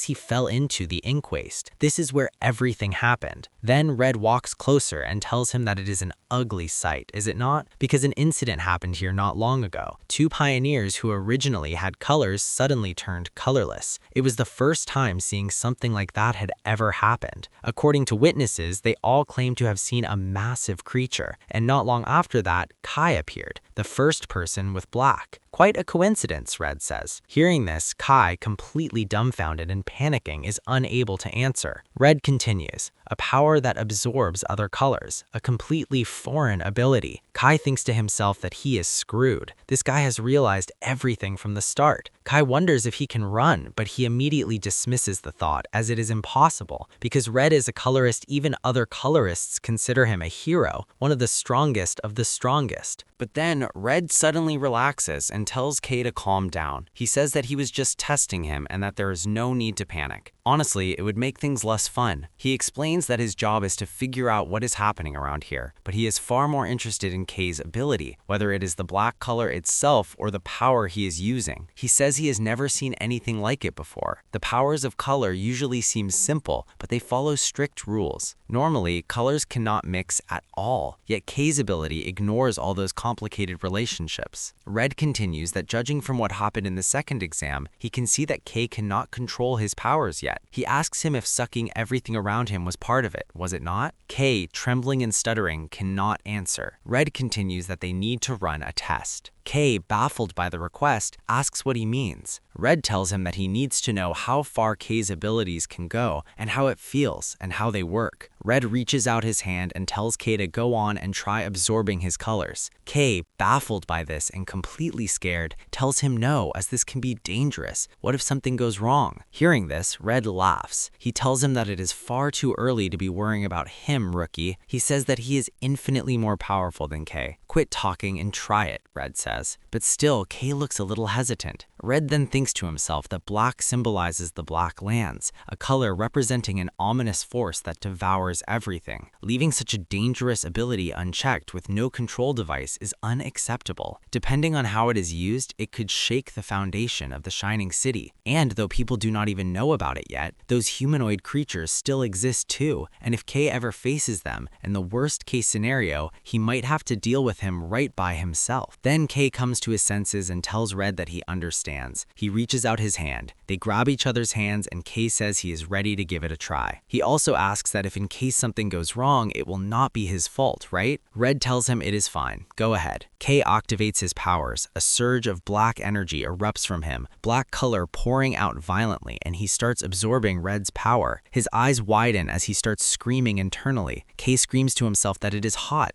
he fell into, the ink waste. This is where everything happened. Then Red walks closer and tells him that it is an ugly sight, is it not? Because an incident happened here not long ago. Two pioneers who originally had colors suddenly turned colorless. It was the first time seeing something like that had ever happened. According to witnesses, they all claimed to have seen a massive creature, and not long after that, Kai appeared, the first person with black. Quite a coincidence, Red says. Hearing this, Kai, completely dumbfounded and panicking, is unable to answer. Red continues, a power that absorbs other colors, a completely foreign ability. Kai thinks to himself that he is screwed. This guy has realized everything from the start. Kai wonders if he can run, but he immediately dismisses the thought as it is impossible because Red is a colorist. Even other colorists consider him a hero, one of the strongest of the strongest. But then Red suddenly relaxes and tells Kay to calm down. He says that he was just testing him and that there is no need to panic. Honestly, it would make things less fun. He explains that his job is to figure out what is happening around here, but he is far more interested in Kay's ability, whether it is the black color itself or the power he is using. He says he has never seen anything like it before. The powers of color usually seem simple, but they follow strict rules. Normally, colors cannot mix at all, yet Kay's ability ignores all those complicated relationships. Red continues that judging from what happened in the second exam, he can see that Kay cannot control his powers yet. He asks him if sucking everything around him was part of it, was it not? Kay, trembling and stuttering, cannot answer. Red continues that they need to run a test. Kay, baffled by the request, asks what he means. Red tells him that he needs to know how far Kay's abilities can go and how it feels and how they work. Red reaches out his hand and tells Kay to go on and try absorbing his colors. Kay, baffled by this and completely scared, tells him no, as this can be dangerous. What if something goes wrong? Hearing this, Red laughs. He tells him that it is far too early to be worrying about him, rookie. He says that he is infinitely more powerful than Kay. Quit talking and try it, Red says. But still, Kay looks a little hesitant. Red then thinks to himself that black symbolizes the Black Lands, a color representing an ominous force that devours everything. Leaving such a dangerous ability unchecked with no control device is unacceptable. Depending on how it is used, it could shake the foundation of the Shining City. And though people do not even know about it yet, those humanoid creatures still exist too, and if Kay ever faces them, in the worst case scenario, he might have to deal with him right by himself. Then Kay comes to his senses and tells Red that he understands. He reaches out his hand. They grab each other's hands and Kay says he is ready to give it a try. He also asks that if in case something goes wrong, it will not be his fault, right? Red tells him it is fine. Go ahead. Kay activates his powers. A surge of black energy erupts from him, black color pouring out violently, and he starts absorbing Red's power. His eyes widen as he starts screaming internally. Kay screams to himself that it is hot,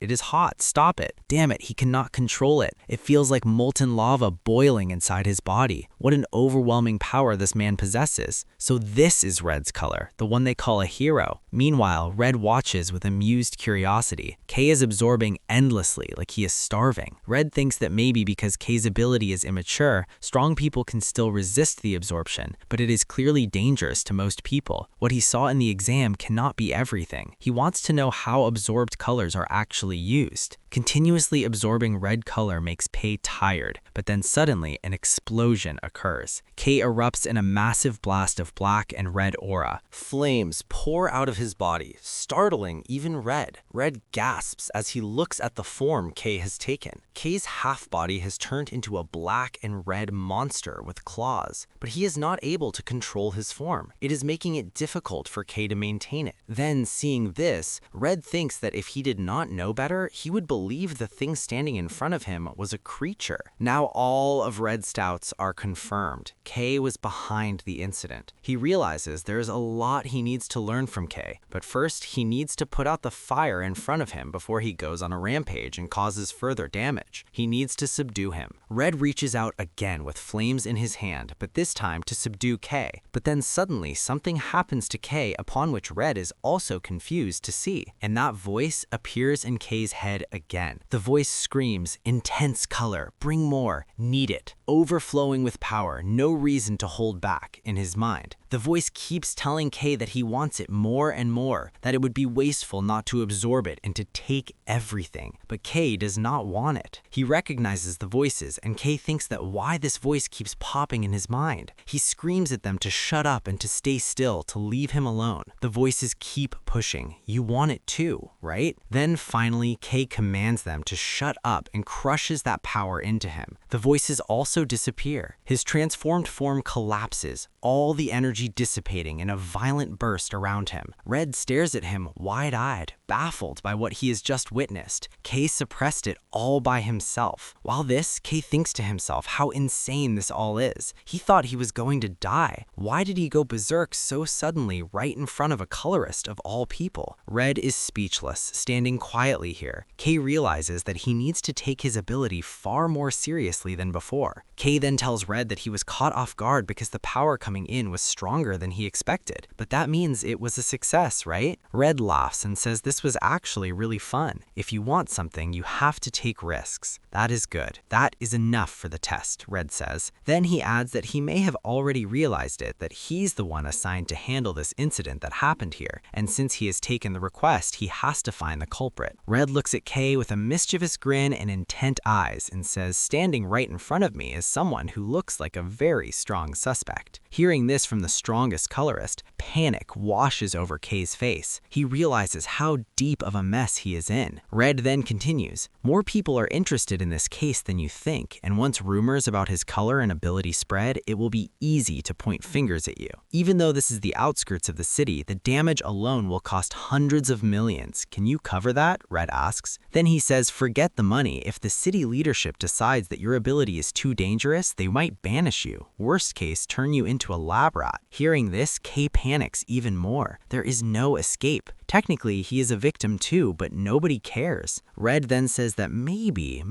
stop it. Damn it, he cannot control it. It feels like molten lava boiling inside his body. What an overwhelming power this man possesses. So this is Red's color, the one they call a hero. Meanwhile, Red watches with amused curiosity. Kay is absorbing endlessly, like he is starving. Red thinks that maybe because Kay's ability is immature, strong people can still resist the absorption, but it is clearly dangerous to most people. What he saw in the exam cannot be everything. He wants to know how absorbed colors are actually used. Continuously absorbing red color makes Kay tired, but then suddenly an explosion occurs. Kay erupts in a massive blast of black and red aura. Flames pour out of his body, startling even Red. Red gasps as he looks at the form Kay has taken. Kay's half-body has turned into a black and red monster with claws, but he is not able to control his form. It is making it difficult for Kay to maintain it. Then, seeing this, Red thinks that if he did not know better, he would believe the thing standing in front of him was a creature. Now all of Red's doubts are confirmed. Kay was behind the incident. He realizes there is a lot he needs to learn from Kay, but first he needs to put out the fire in front of him before he goes on a rampage and causes further damage. He needs to subdue him. Red reaches out again with flames in his hand, but this time to subdue Kay. But then suddenly something happens to Kay upon which Red is also confused to see, and that voice appears in Kay's head again. The voice screams, "Intense color, bring more, need it." Overflowing with power, no reason to hold back in his mind. The voice keeps telling Kay that he wants it more and more, that it would be wasteful not to absorb it and to take everything. But Kay does not want it. He recognizes the voices, and Kay thinks that why this voice keeps popping in his mind. He screams at them to shut up and to stay still, to leave him alone. The voices keep pushing. You want it too, right? Then finally, Kay commands them to shut up and crushes that power into him. The voices also disappear. His transformed form collapses. all the energy dissipating in a violent burst around him. Red stares at him wide-eyed, baffled by what he has just witnessed. Kay suppressed it all by himself. While this, Kay thinks to himself how insane this all is. He thought he was going to die. Why did he go berserk so suddenly right in front of a colorist of all people? Red is speechless, standing quietly here. Kay realizes that he needs to take his ability far more seriously than before. Kay then tells Red that he was caught off guard because the power coming in was stronger than he expected. But that means it was a success, right? Red laughs and says this was actually really fun. If you want something, you have to take risks. That is good. That is enough for the test, Red says. Then he adds that he may have already realized it, that he's the one assigned to handle this incident that happened here, and since he has taken the request, he has to find the culprit. Red looks at Kay with a mischievous grin and intent eyes and says, standing right in front of me is someone who looks like a very strong suspect. Hearing this from the strongest colorist, panic washes over Kay's face. He realizes how deep of a mess he is in. Red then continues, more people are interested in this case than you think, and once rumors about his color and ability spread, it will be easy to point fingers at you. Even though this is the outskirts of the city, the damage alone will cost hundreds of millions. Can you cover that? Red asks. Then he says, forget the money. If the city leadership decides that your ability is too dangerous, they might banish you. Worst case, turn you into a lab rat. Hearing this, Kay panics even more. There is no escape. Technically, he is a victim too, but nobody cares. Red then says that maybe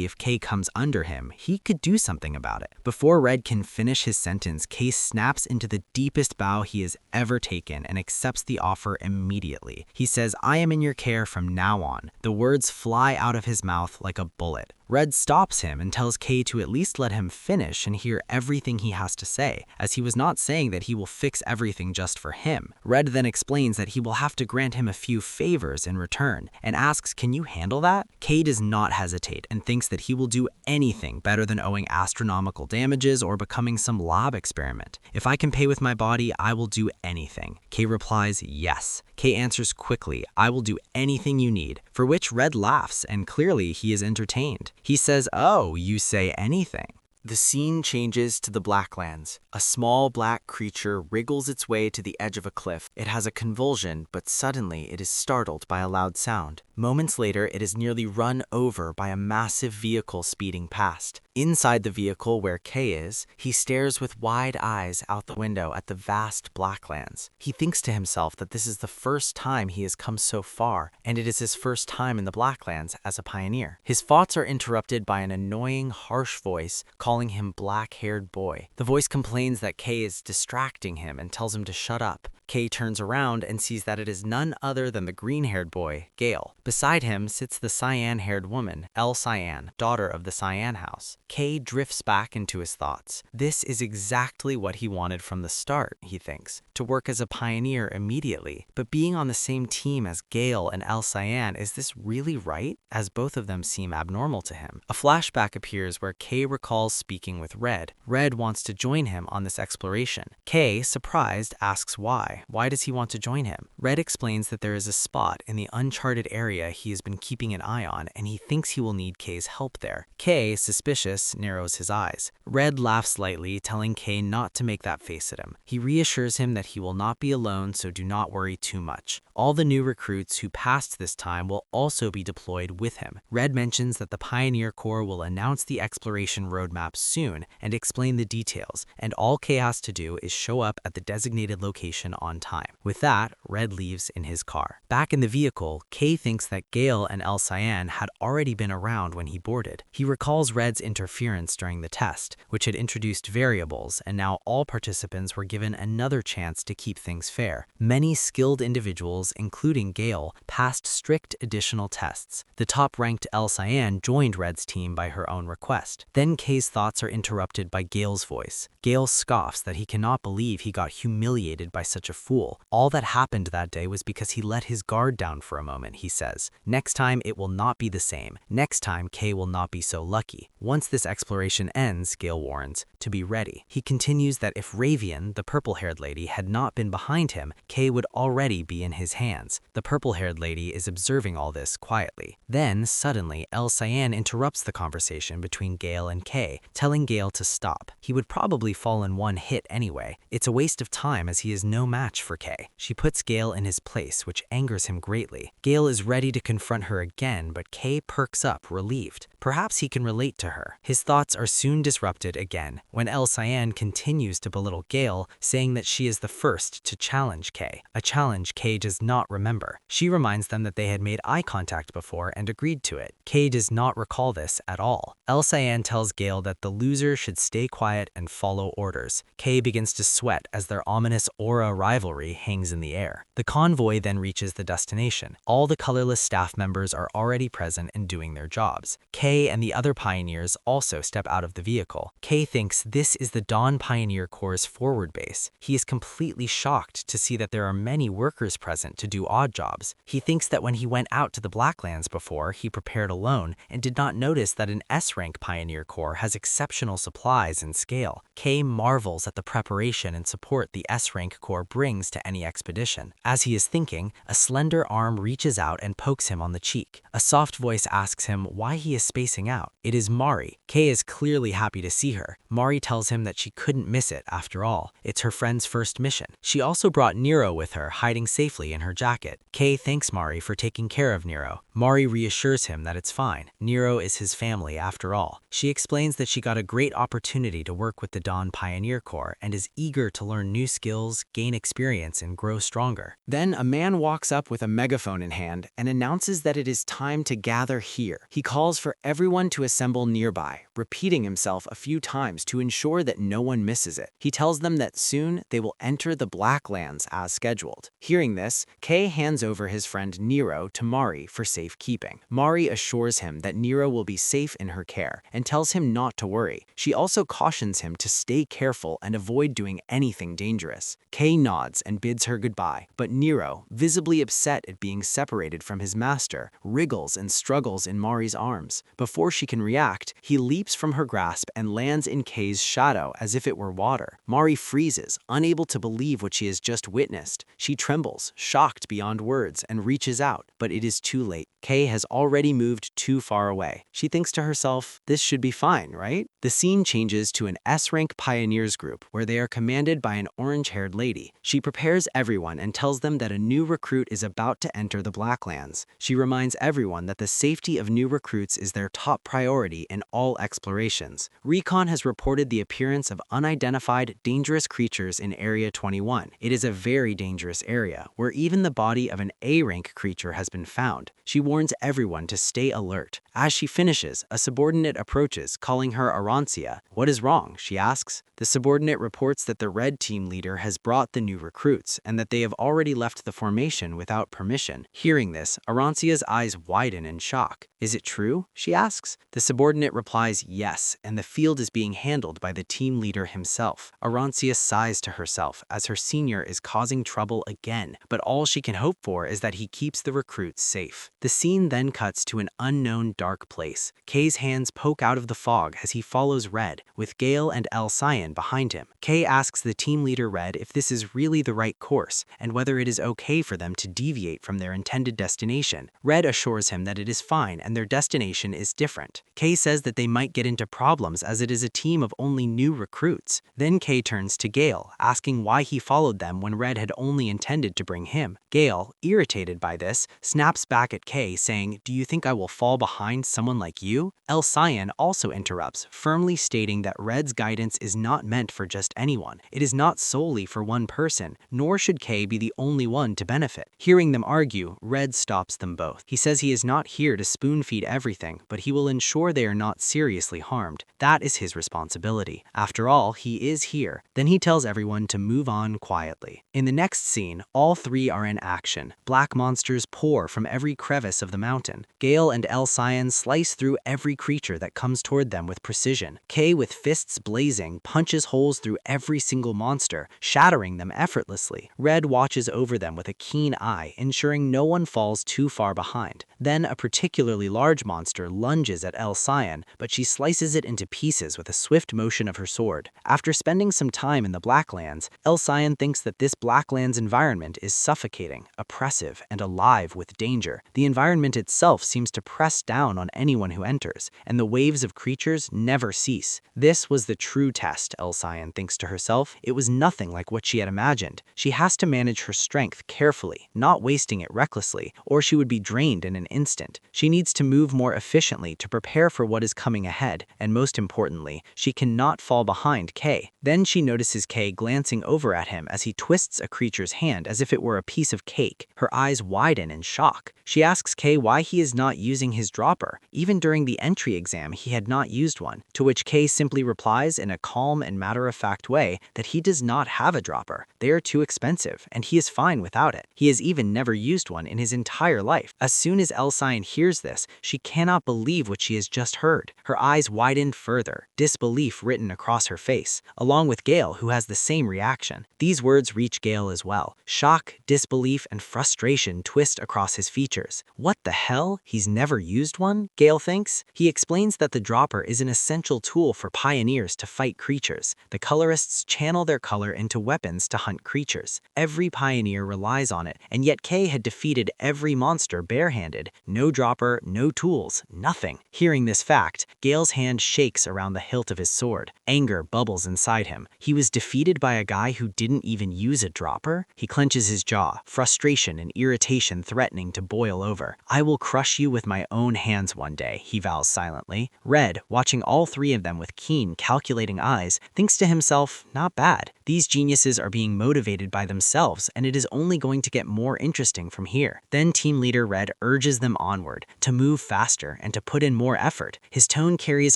if Kay comes under him, he could do something about it. Before Red can finish his sentence, Kay snaps into the deepest bow he has ever taken and accepts the offer immediately. He says, I am in your care from now on. The words fly out of his mouth like a bullet. Red stops him and tells Kay to at least let him finish and hear everything he has to say, as he was not saying that he will fix everything just for him. Red then explains that he will have to grant him a few favors in return, and asks, can you handle that? Kay does not hesitate and thinks that he will do anything better than owing astronomical damages or becoming some lab experiment. If I can pay with my body, I will do anything. Kay replies, yes. Kay answers quickly, I will do anything you need, for which Red laughs, and clearly he is entertained. He says, oh, you say anything. The scene changes to the Blacklands. A small black creature wriggles its way to the edge of a cliff. It has a convulsion, but suddenly it is startled by a loud sound. Moments later, it is nearly run over by a massive vehicle speeding past. Inside the vehicle where Kay is, he stares with wide eyes out the window at the vast Blacklands. He thinks to himself that this is the first time he has come so far, and it is his first time in the Blacklands as a pioneer. His thoughts are interrupted by an annoying, harsh voice calling him black-haired boy. The voice complains that Kay is distracting him and tells him to shut up. Kay turns around and sees that it is none other than the green-haired boy, Gale. Beside him sits the cyan-haired woman, El Cyan, daughter of the Cyan House. Kay drifts back into his thoughts. This is exactly what he wanted from the start, he thinks, to work as a pioneer immediately. But being on the same team as Gale and El Cyan, is this really right? As both of them seem abnormal to him. A flashback appears where Kay recalls speaking with Red. Red wants to join him on this exploration. Kay, surprised, asks why. Why does he want to join him? Red explains that there is a spot in the uncharted area he has been keeping an eye on, and he thinks he will need Kay's help there. Kay, suspicious, narrows his eyes. Red laughs lightly, telling Kay not to make that face at him. He reassures him that he will not be alone, so do not worry too much. All the new recruits who passed this time will also be deployed with him. Red mentions that the Pioneer Corps will announce the exploration roadmap soon and explain the details, and all Kay has to do is show up at the designated location on time. With that, Red leaves in his car. Back in the vehicle, Kay thinks that Gale and El Cyan had already been around when he boarded. He recalls Red's interference during the test, which had introduced variables, and now all participants were given another chance to keep things fair. Many skilled individuals, including Gale, passed strict additional tests. The top-ranked El Cyan joined Red's team by her own request. Then Kay's thoughts are interrupted by Gale's voice. Gale scoffs that he cannot believe he got humiliated by such a fool. All that happened that day was because he let his guard down for a moment, he says. Next time, it will not be the same. Next time, Kay will not be so lucky. Once this exploration ends, Gale warns, to be ready. He continues that if Ravian, the purple-haired lady, had not been behind him, Kay would already be in his hands. The purple-haired lady is observing all this quietly. Then, suddenly, El Cyan interrupts the conversation between Gale and Kay, telling Gale to stop. He would probably fall in one hit anyway. It's a waste of time as he is no match for Kay. She puts Gale in his place, which angers him greatly. Gale is ready to confront her again, but Kay perks up, relieved. Perhaps he can relate to her. His thoughts are soon disrupted again, when El Cyan continues to belittle Gale, saying that she is the first to challenge Kay, a challenge Kay does not remember. She reminds them that they had made eye contact before and agreed to it. Kay does not recall this at all. El Cyan tells Gale that the loser should stay quiet and follow orders. Kay begins to sweat as their ominous aura rivalry hangs in the air. The convoy then reaches the destination. All the colorless staff members are already present and doing their jobs. Kay and the other pioneers also step out of the vehicle. Kay thinks this is the Dawn Pioneer Corps' forward base. He is completely shocked to see that there are many workers present to do odd jobs. He thinks that when he went out to the Blacklands before, he prepared alone and did not notice that an S-rank Pioneer Corps has exceptional supplies and scale. Kay marvels at the preparation and support the S-rank Corps brings to any expedition. As he is thinking, a slender arm reaches out and pokes him on the cheek. A soft voice asks him why he is spacing out. It is Mari. Kay is clearly happy to see her. Mari tells him that she couldn't miss it after all. It's her friend's first mission. She also brought Nero with her, hiding safely in her jacket. Kay thanks Mari for taking care of Nero. Mari reassures him that it's fine. Nero is his family after all. She explains that she got a great opportunity to work with the Dawn Pioneer Corps and is eager to learn new skills, gain experience, and grow stronger. Then a man walks up with a megaphone in hand and announces that it is time to gather here. He calls for everyone to assemble nearby, repeating himself a few times to ensure that no one misses it. He tells them that soon they will enter the Blacklands as scheduled. Hearing this, Kay hands over his friend Nero to Mari for safekeeping. Mari assures him that Nero will be safe in her care and tells him not to worry. She also cautions him to stay careful and avoid doing anything dangerous. Kay nods and bids her goodbye, but Nero, visibly upset at being separated from his master, wriggles and struggles in Mari's arms. Before she can react, he leaps from her grasp and lands in Kay's shadow as if it were water. Mari freezes, unable to believe what she has just witnessed. She trembles, shocked beyond words, and reaches out, but it is too late. Kay has already moved too far away. She thinks to herself, this should be fine, right? The scene changes to an S-rank pioneers group where they are commanded by an orange-haired lady. She prepares everyone and tells them that a new recruit is about to enter the Blacklands. She reminds everyone that the safety of new recruits is their top priority in all explorations. Recon has reported the appearance of unidentified, dangerous creatures in Area 21. It is a very dangerous area, where even the body of an A-rank creature has been found. She warns everyone to stay alert. As she finishes, a subordinate approaches, calling her Arancia. What is wrong? She asks. The subordinate reports that the Red Team leader has brought the new recruits, and that they have already left the formation without permission. Hearing this, Arancia's eyes widen in shock. Is it true? She asks. The subordinate replies yes, and the field is being handled by the team leader himself. Arancia sighs to herself as her senior is causing trouble again, but all she can hope for is that he keeps the recruits safe. The scene then cuts to an unknown dark place. Kay's hands poke out of the fog as he follows Red, with Gale and El Cyan behind him. Kay asks the team leader Red if this is really the right course, and whether it is okay for them to deviate from their intended destination. Red assures him that it is fine and their destination is different. Kay says that they might get into problems as it is a team of only new recruits. Then Kay turns to Gale, asking why he followed them when Red had only intended to bring him. Gale, irritated by this, snaps back at Kay, saying, "Do you think I will fall behind someone like you?" El Cyan also interrupts, firmly stating that Red's guidance is not meant for just anyone. It is not solely for one person, nor should Kay be the only one to benefit. Hearing them argue, Red stops them both. He says he is not here to spoon spoon-feed everything, but he will ensure they are not seriously harmed. That is his responsibility. After all, he is here. Then he tells everyone to move on quietly. In the next scene, all three are in action. Black monsters pour from every crevice of the mountain. Gale and Elsion slice through every creature that comes toward them with precision. Kay, with fists blazing, punches holes through every single monster, shattering them effortlessly. Red watches over them with a keen eye, ensuring no one falls too far behind. Then a particularly large monster lunges at Elsion, but she slices it into pieces with a swift motion of her sword. After spending some time in the Blacklands, Elsion thinks that this Blacklands environment is suffocating, oppressive, and alive with danger. The environment itself seems to press down on anyone who enters, and the waves of creatures never cease. This was the true test, Elsion thinks to herself. It was nothing like what she had imagined. She has to manage her strength carefully, not wasting it recklessly, or she would be drained in an instant. She needs to move more efficiently to prepare for what is coming ahead, and most importantly, she cannot fall behind Kay. Then she notices Kay glancing over at him as he twists a creature's hand as if it were a piece of cake. Her eyes widen in shock. She asks Kay why he is not using his dropper. Even during the entry exam, he had not used one, to which Kay simply replies in a calm and matter-of-fact way that he does not have a dropper. They are too expensive, and he is fine without it. He has even never used one in his entire life. As soon as Elsion hears this, she cannot believe what she has just heard. Her eyes widened further, disbelief written across her face, along with Gale, who has the same reaction. These words reach Gale as well. Shock, disbelief, and frustration twist across his features. What the hell? He's never used one? Gale thinks. He explains that the dropper is an essential tool for pioneers to fight creatures. The colorists channel their color into weapons to hunt creatures. Every pioneer relies on it, and yet Kay had defeated every monster barehanded. No dropper, no tools, nothing. Hearing this fact, Gale's hand shakes around the hilt of his sword. Anger bubbles inside him. He was defeated by a guy who didn't even use a dropper? He clenches his jaw, frustration and irritation threatening to boil over. I will crush you with my own hands one day, he vows silently. Red, watching all three of them with keen, calculating eyes, thinks to himself, not bad. These geniuses are being motivated by themselves, and it is only going to get more interesting from here. Then Team Leader Red urges them onward, to move faster and to put in more effort. His tone carries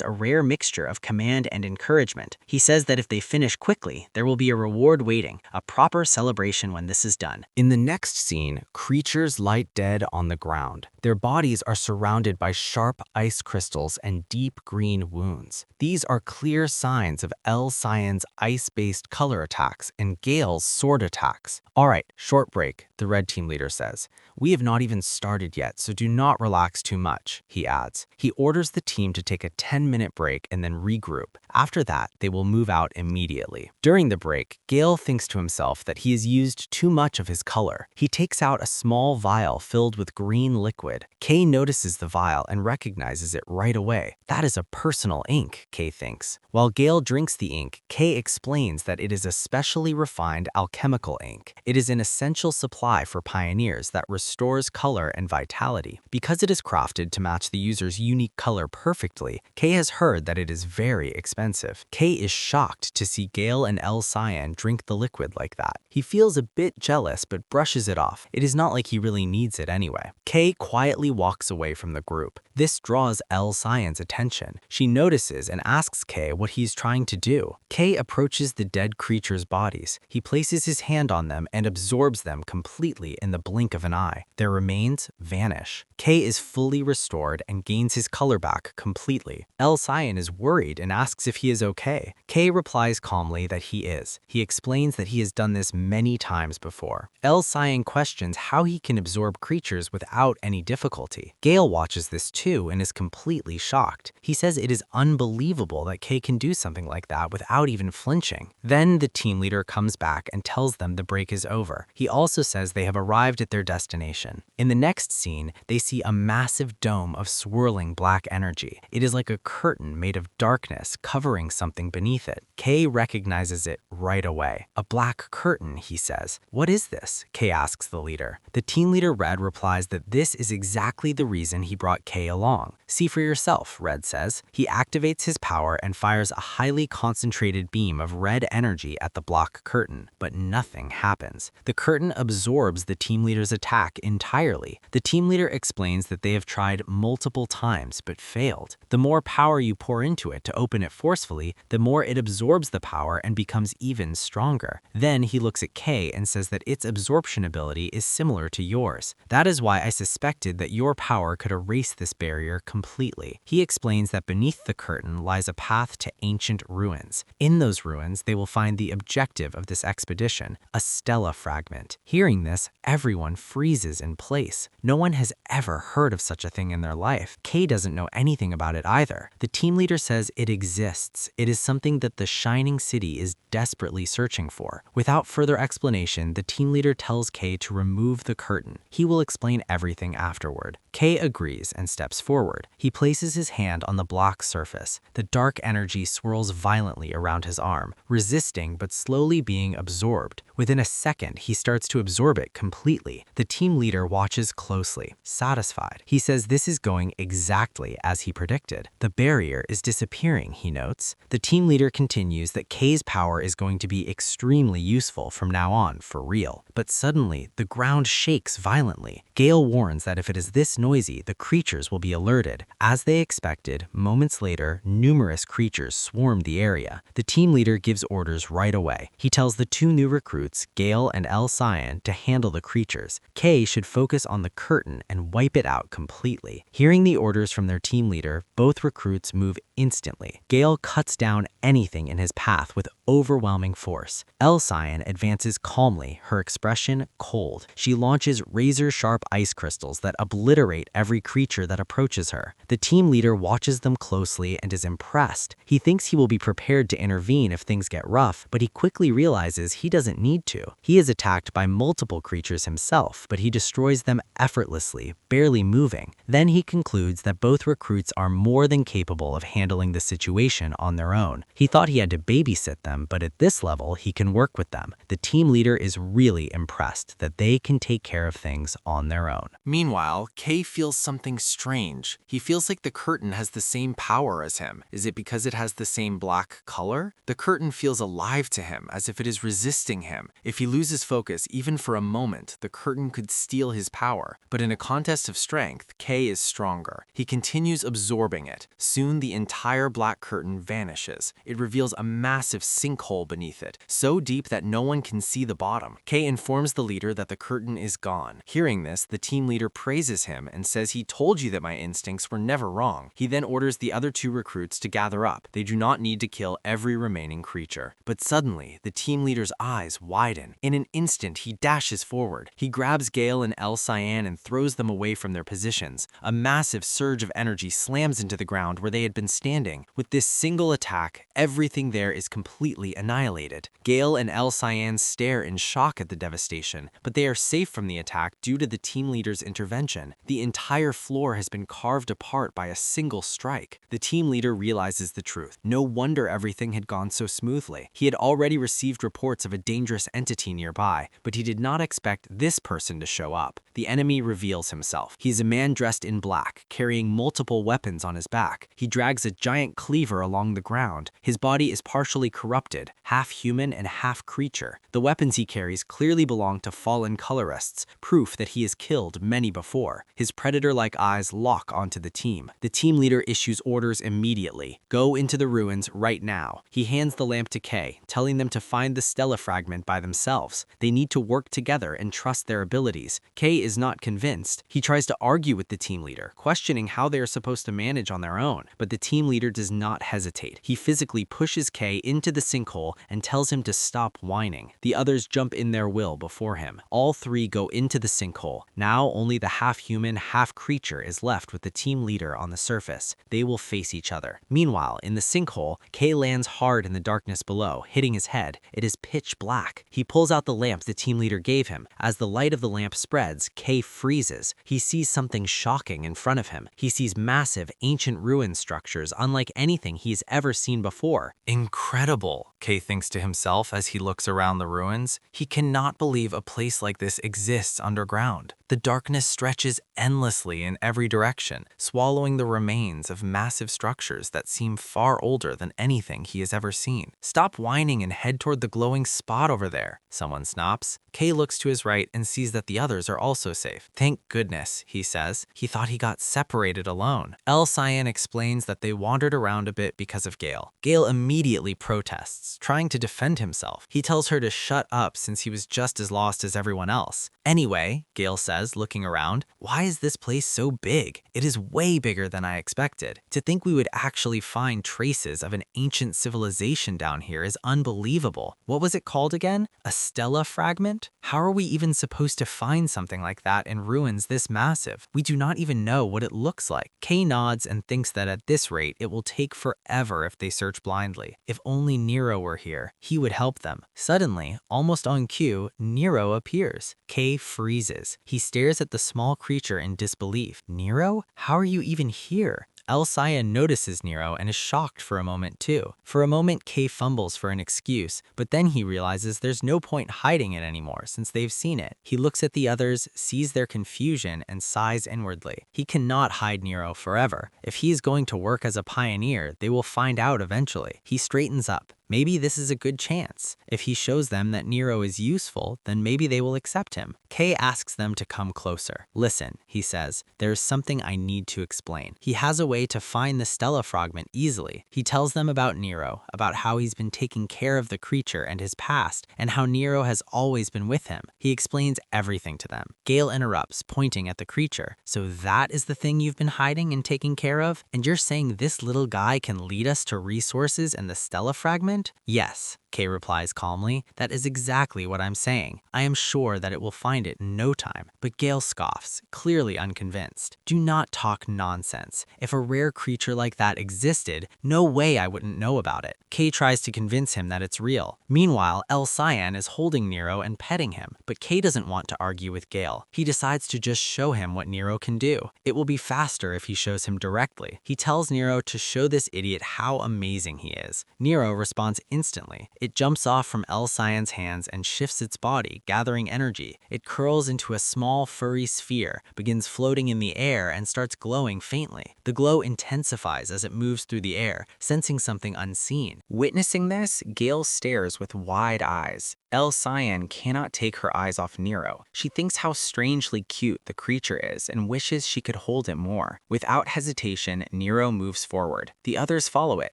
a rare mixture of command and encouragement. He says that if they finish quickly, there will be a reward waiting, a proper celebration when this is done. In the next scene, creatures lie dead on the ground. Their bodies are surrounded by sharp ice crystals and deep green wounds. These are clear signs of Elsion's ice-based color attacks and Gale's sword attacks. All right, short break, the red team leader says. We have not even started yet, so do not relax too much, he adds. He orders the team to take a 10-minute break and then regroup. After that, they will move out immediately. During the break, Gale thinks to himself that he has used too much of his color. He takes out a small vial filled with green liquid. Kay notices the vial and recognizes it right away. That is a personal ink, Kay thinks. While Gale drinks the ink, Kay explains that it is a specially refined alchemical ink. It is an essential supply for pioneers that restores color and vitality. Because it is crafted to match the user's unique color perfectly, Kay has heard that it is very expensive. Kay is shocked to see Gale and Elsion drink the liquid like that. He feels a bit jealous but brushes it off. It is not like he really needs it anyway. Kay quietly walks away from the group. This draws Elsion's attention. She notices and asks Kay what he's trying to do. Kay approaches the dead creatures' bodies. He places his hand on them and absorbs them completely in the blink of an eye. Their remains vanish. Kay is fully restored and gains his color back completely. Elsion is worried and asks if he is okay. Kay replies calmly that he is. He explains that he has done this many times before. Elsion questions how he can absorb creatures without any difficulty. Gale watches this too and is completely shocked. He says it is unbelievable that Kay can do something like that without even flinching. Then the team leader comes back and tells them the break is over. He also says they have arrived at their destination. In the next scene, they see a massive dome of swirling black energy. It is like a curtain made of darkness covering something beneath it. Kay recognizes it right away. A black curtain, he says. What is this? Kay asks the leader. The team leader Red replies that this is exactly the reason he brought Kay along. See for yourself, Red says. He activates his power and fires a highly concentrated beam of red energy at the block curtain, but nothing happens. The curtain absorbs the team leader's attack entirely. The team leader explains that they have tried multiple times but failed. The more power you pour into it to open it forcefully, the more it absorbs the power and becomes even stronger. Then he looks at Kay and says that its absorption ability is similar to yours. That is why I suspected that your power could erase this barrier completely. He explains that beneath the curtain lies a path to ancient ruins. In those ruins, they will find the objective of this expedition, a stela fragment. Hearing this, everyone freezes in place. No one has ever heard of such a thing in their life. Kay doesn't know anything about it either. The team leader says it exists. It is something that the Shining City is desperately searching for. Without further explanation, the team leader tells Kay to remove the curtain. He will explain everything afterward. Kay agrees and steps forward. He places his hand on the block surface. The dark energy swirls violently around his arm, resisting but slowly being absorbed. Within a second, he starts to absorb it completely. The team leader watches closely, satisfied. He says this is going exactly as he predicted. The barrier is disappearing, he notes. The team leader continues that Kay's power is going to be extremely useful from now on, for real. But suddenly, the ground shakes violently. Gale warns that if it is this noisy, the creatures will be alerted. As they expected, moments later, numerous creatures swarm the area. The team leader gives orders right away. He tells the two new recruits, Gale and El Cyan, to handle the creatures. Kay should focus on the curtain and wipe it out completely. Hearing the orders from their team leader, both recruits move instantly. Gale cuts down anything in his path with overwhelming force. El Cyan advances calmly, her expression cold. She launches razor-sharp ice crystals that obliterate every creature that approaches her. The team leader watches them closely and is impressed. He thinks he will be prepared to intervene if things get rough, but he quickly realizes he doesn't need to. He is attacked by multiple creatures himself, but he destroys them effortlessly, barely moving. Then he concludes that both recruits are more than capable of handling the situation on their own. He thought he had to babysit them, but at this level, he can work with them. The team leader is really impressed that they can take care of things on their own. Meanwhile, Kay feels something strange. He feels like the curtain has the same power as him. Is it because it has the same black color? The curtain feels alive to him, as if it is resisting him. If he loses focus, even for a moment, the curtain could steal his power. But in a contest of strength, Kay is stronger. He continues absorbing it. Soon, the entire black curtain vanishes. It reveals a massive sinkhole beneath it, so deep that no one can see the bottom. Kay informs the leader that the curtain is gone. Hearing this, the team leader praises him and says he told you that my instincts were never wrong. He then orders the other two recruits to gather up. They do not need to kill every remaining creature. But suddenly, the team leader's eyes widen. In an instant, he dashes forward. He grabs Gale and El Cyan and throws them away from their positions. A massive surge of energy slams into the ground where they had been standing. With this single attack, everything there is completely annihilated. Gale and El Cyan stare in shock at the devastation, but they are safe from the attack due to the team leader's intervention. The entire floor has been carved apart by a single strike. The team leader realizes the truth. No wonder everything had gone so smoothly. He had already received reports of a dangerous entity nearby, but he did not expect this person to show up. The enemy reveals himself. He is a man dressed in black, carrying multiple weapons on his back. He drags a giant cleaver along the ground. His body is partially corrupted, half human and half creature. The weapons he carries clearly belong to fallen colorists, proof that he has killed many before. His predator-like eyes lock onto the team. The team leader issues orders immediately. Go into the ruins right now. He hands the lamp to Kay, telling them to find the stela fragment by themselves. They need to work together and trust their abilities. Kay is not convinced. He tries to argue with the team leader, questioning how they are supposed to manage on their own, but the team leader does not hesitate. He physically pushes Kay into the sinkhole and tells him to stop whining. The others jump in their will before him. All three go into the sinkhole. Now only the half-human, half-creature is left with the team leader on the surface. They will face each other. Meanwhile, in the sinkhole, Kay lands hard in the darkness below, hitting his head. It is pitch black. He pulls out the lamp the team leader gave him. As the light of the lamp spreads, Kay freezes. He sees something shocking in front of him. He sees massive, ancient ruin structures unlike anything he's ever seen before. Incredible, Kay thinks to himself as he looks around the ruins. He cannot believe a place like this exists underground. The darkness stretches endlessly in every direction, swallowing the remains of massive structures that seem far older than anything he has ever seen. Stop whining and head toward the glowing spot over there, someone snaps. Kay looks to his right and sees that the others are also safe. Thank goodness, he says. He thought he got separated alone. Cyan explains that they wandered around a bit because of Gale. Gale immediately protests, trying to defend himself. He tells her to shut up since he was just as lost as everyone else. Anyway, Gale says, looking around, why is this place so big? It is way bigger than I expected. To think we would actually find traces of an ancient civilization down here is unbelievable. What was it called again? A stela fragment? How are we even supposed to find something like that in ruins this massive? We do not even know what it looks like. Kay nods and thinks that at this rate, it will take forever if they search blindly. If only Nero were here, he would help them. Suddenly, almost on cue, Nero appears. Kay freezes. He stares at the small creature in disbelief. Nero? How are you even here? Cyan notices Nero and is shocked for a moment too. For a moment, Kay fumbles for an excuse, but then he realizes there's no point hiding it anymore since they've seen it. He looks at the others, sees their confusion, and sighs inwardly. He cannot hide Nero forever. If he is going to work as a pioneer, they will find out eventually. He straightens up. Maybe this is a good chance. If he shows them that Nero is useful, then maybe they will accept him. Kay asks them to come closer. Listen, he says, there is something I need to explain. He has a way to find the stela fragment easily. He tells them about Nero, about how he's been taking care of the creature and his past, and how Nero has always been with him. He explains everything to them. Gale interrupts, pointing at the creature. So that is the thing you've been hiding and taking care of? And you're saying this little guy can lead us to resources and the stela fragment? Yes, Kay replies calmly. That is exactly what I'm saying. I am sure that it will find it in no time. But Gale scoffs, clearly unconvinced. Do not talk nonsense. If a rare creature like that existed, no way I wouldn't know about it. Kay tries to convince him that it's real. Meanwhile, Cyan is holding Nero and petting him, but Kay doesn't want to argue with Gale. He decides to just show him what Nero can do. It will be faster if he shows him directly. He tells Nero to show this idiot how amazing he is. Nero responds instantly. It jumps off from Cyan's hands and shifts its body, gathering energy. It curls into a small furry sphere, begins floating in the air, and starts glowing faintly. The glow intensifies as it moves through the air, sensing something unseen. Witnessing this, Gale stares with wide eyes. Cyan cannot take her eyes off Nero. She thinks how strangely cute the creature is and wishes she could hold it more. Without hesitation, Nero moves forward. The others follow it.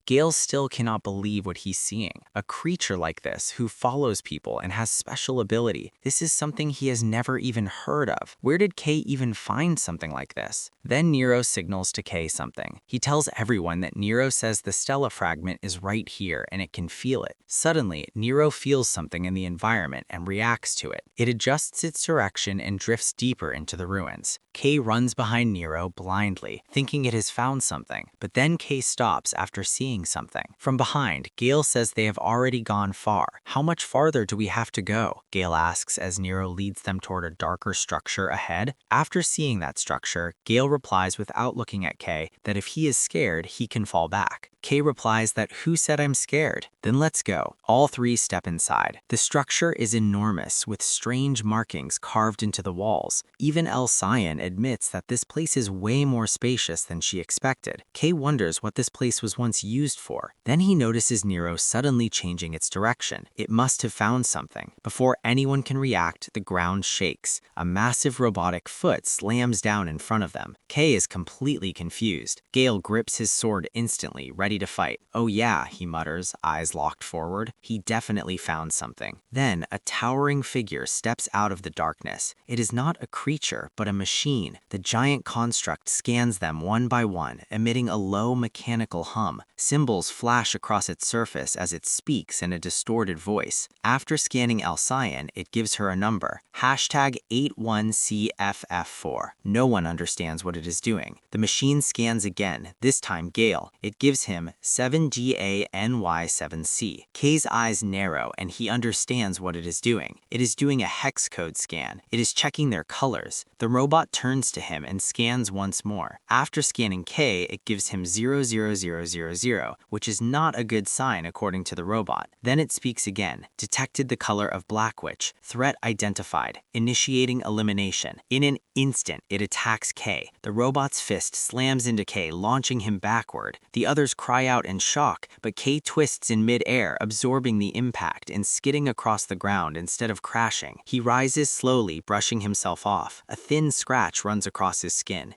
Gale still cannot believe what he's seeing. A creature like this who follows people and has special ability. This is something he has never even heard of. Where did Kay even find something like this? Then Nero signals to Kay something. He tells everyone that Nero says the stela fragment is right here and it can feel it. Suddenly, Nero feels something in the environment and reacts to it. It adjusts its direction and drifts deeper into the ruins. Kay runs behind Nero blindly, thinking it has found something, but then Kay stops after seeing something. From behind, Gale says they have already gone far. How much farther do we have to go? Gale asks as Nero leads them toward a darker structure ahead. After seeing that structure, Gale replies without looking at Kay that if he is scared, he can fall back. Kay replies that who said I'm scared? Then let's go. All three step inside. The structure is enormous with strange markings carved into the walls. Even Cyan admits that this place is way more spacious than she expected. Kay wonders what this place was once used for. Then he notices Nero suddenly changing its direction. It must have found something. Before anyone can react, the ground shakes. A massive robotic foot slams down in front of them. Kay is completely confused. Gale grips his sword instantly, ready to fight. Oh yeah, he mutters, eyes locked forward. He definitely found something. Then, a towering figure steps out of the darkness. It is not a creature, but a machine. The giant construct scans them one by one, emitting a low mechanical hum. Symbols flash across its surface as it speaks in a distorted voice. After scanning Cyan, it gives her a number. Hashtag 81CFF4. No one understands what it is doing. The machine scans again, this time Gale. It gives him him 7GANY7C. K's eyes narrow and he understands what it is doing. It is doing a hex code scan. It is checking their colors. The robot turns to him and scans once more. After scanning K, it gives him 00000, which is not a good sign according to the robot. Then it speaks again. Detected the color of Black Witch. Threat identified. Initiating elimination. In an instant, it attacks K. The robot's fist slams into K, launching him backward. The others cry out in shock, but K twists in mid-air, absorbing the impact and skidding across the ground instead of crashing. He rises slowly, brushing himself off. A thin scratch runs across his skin.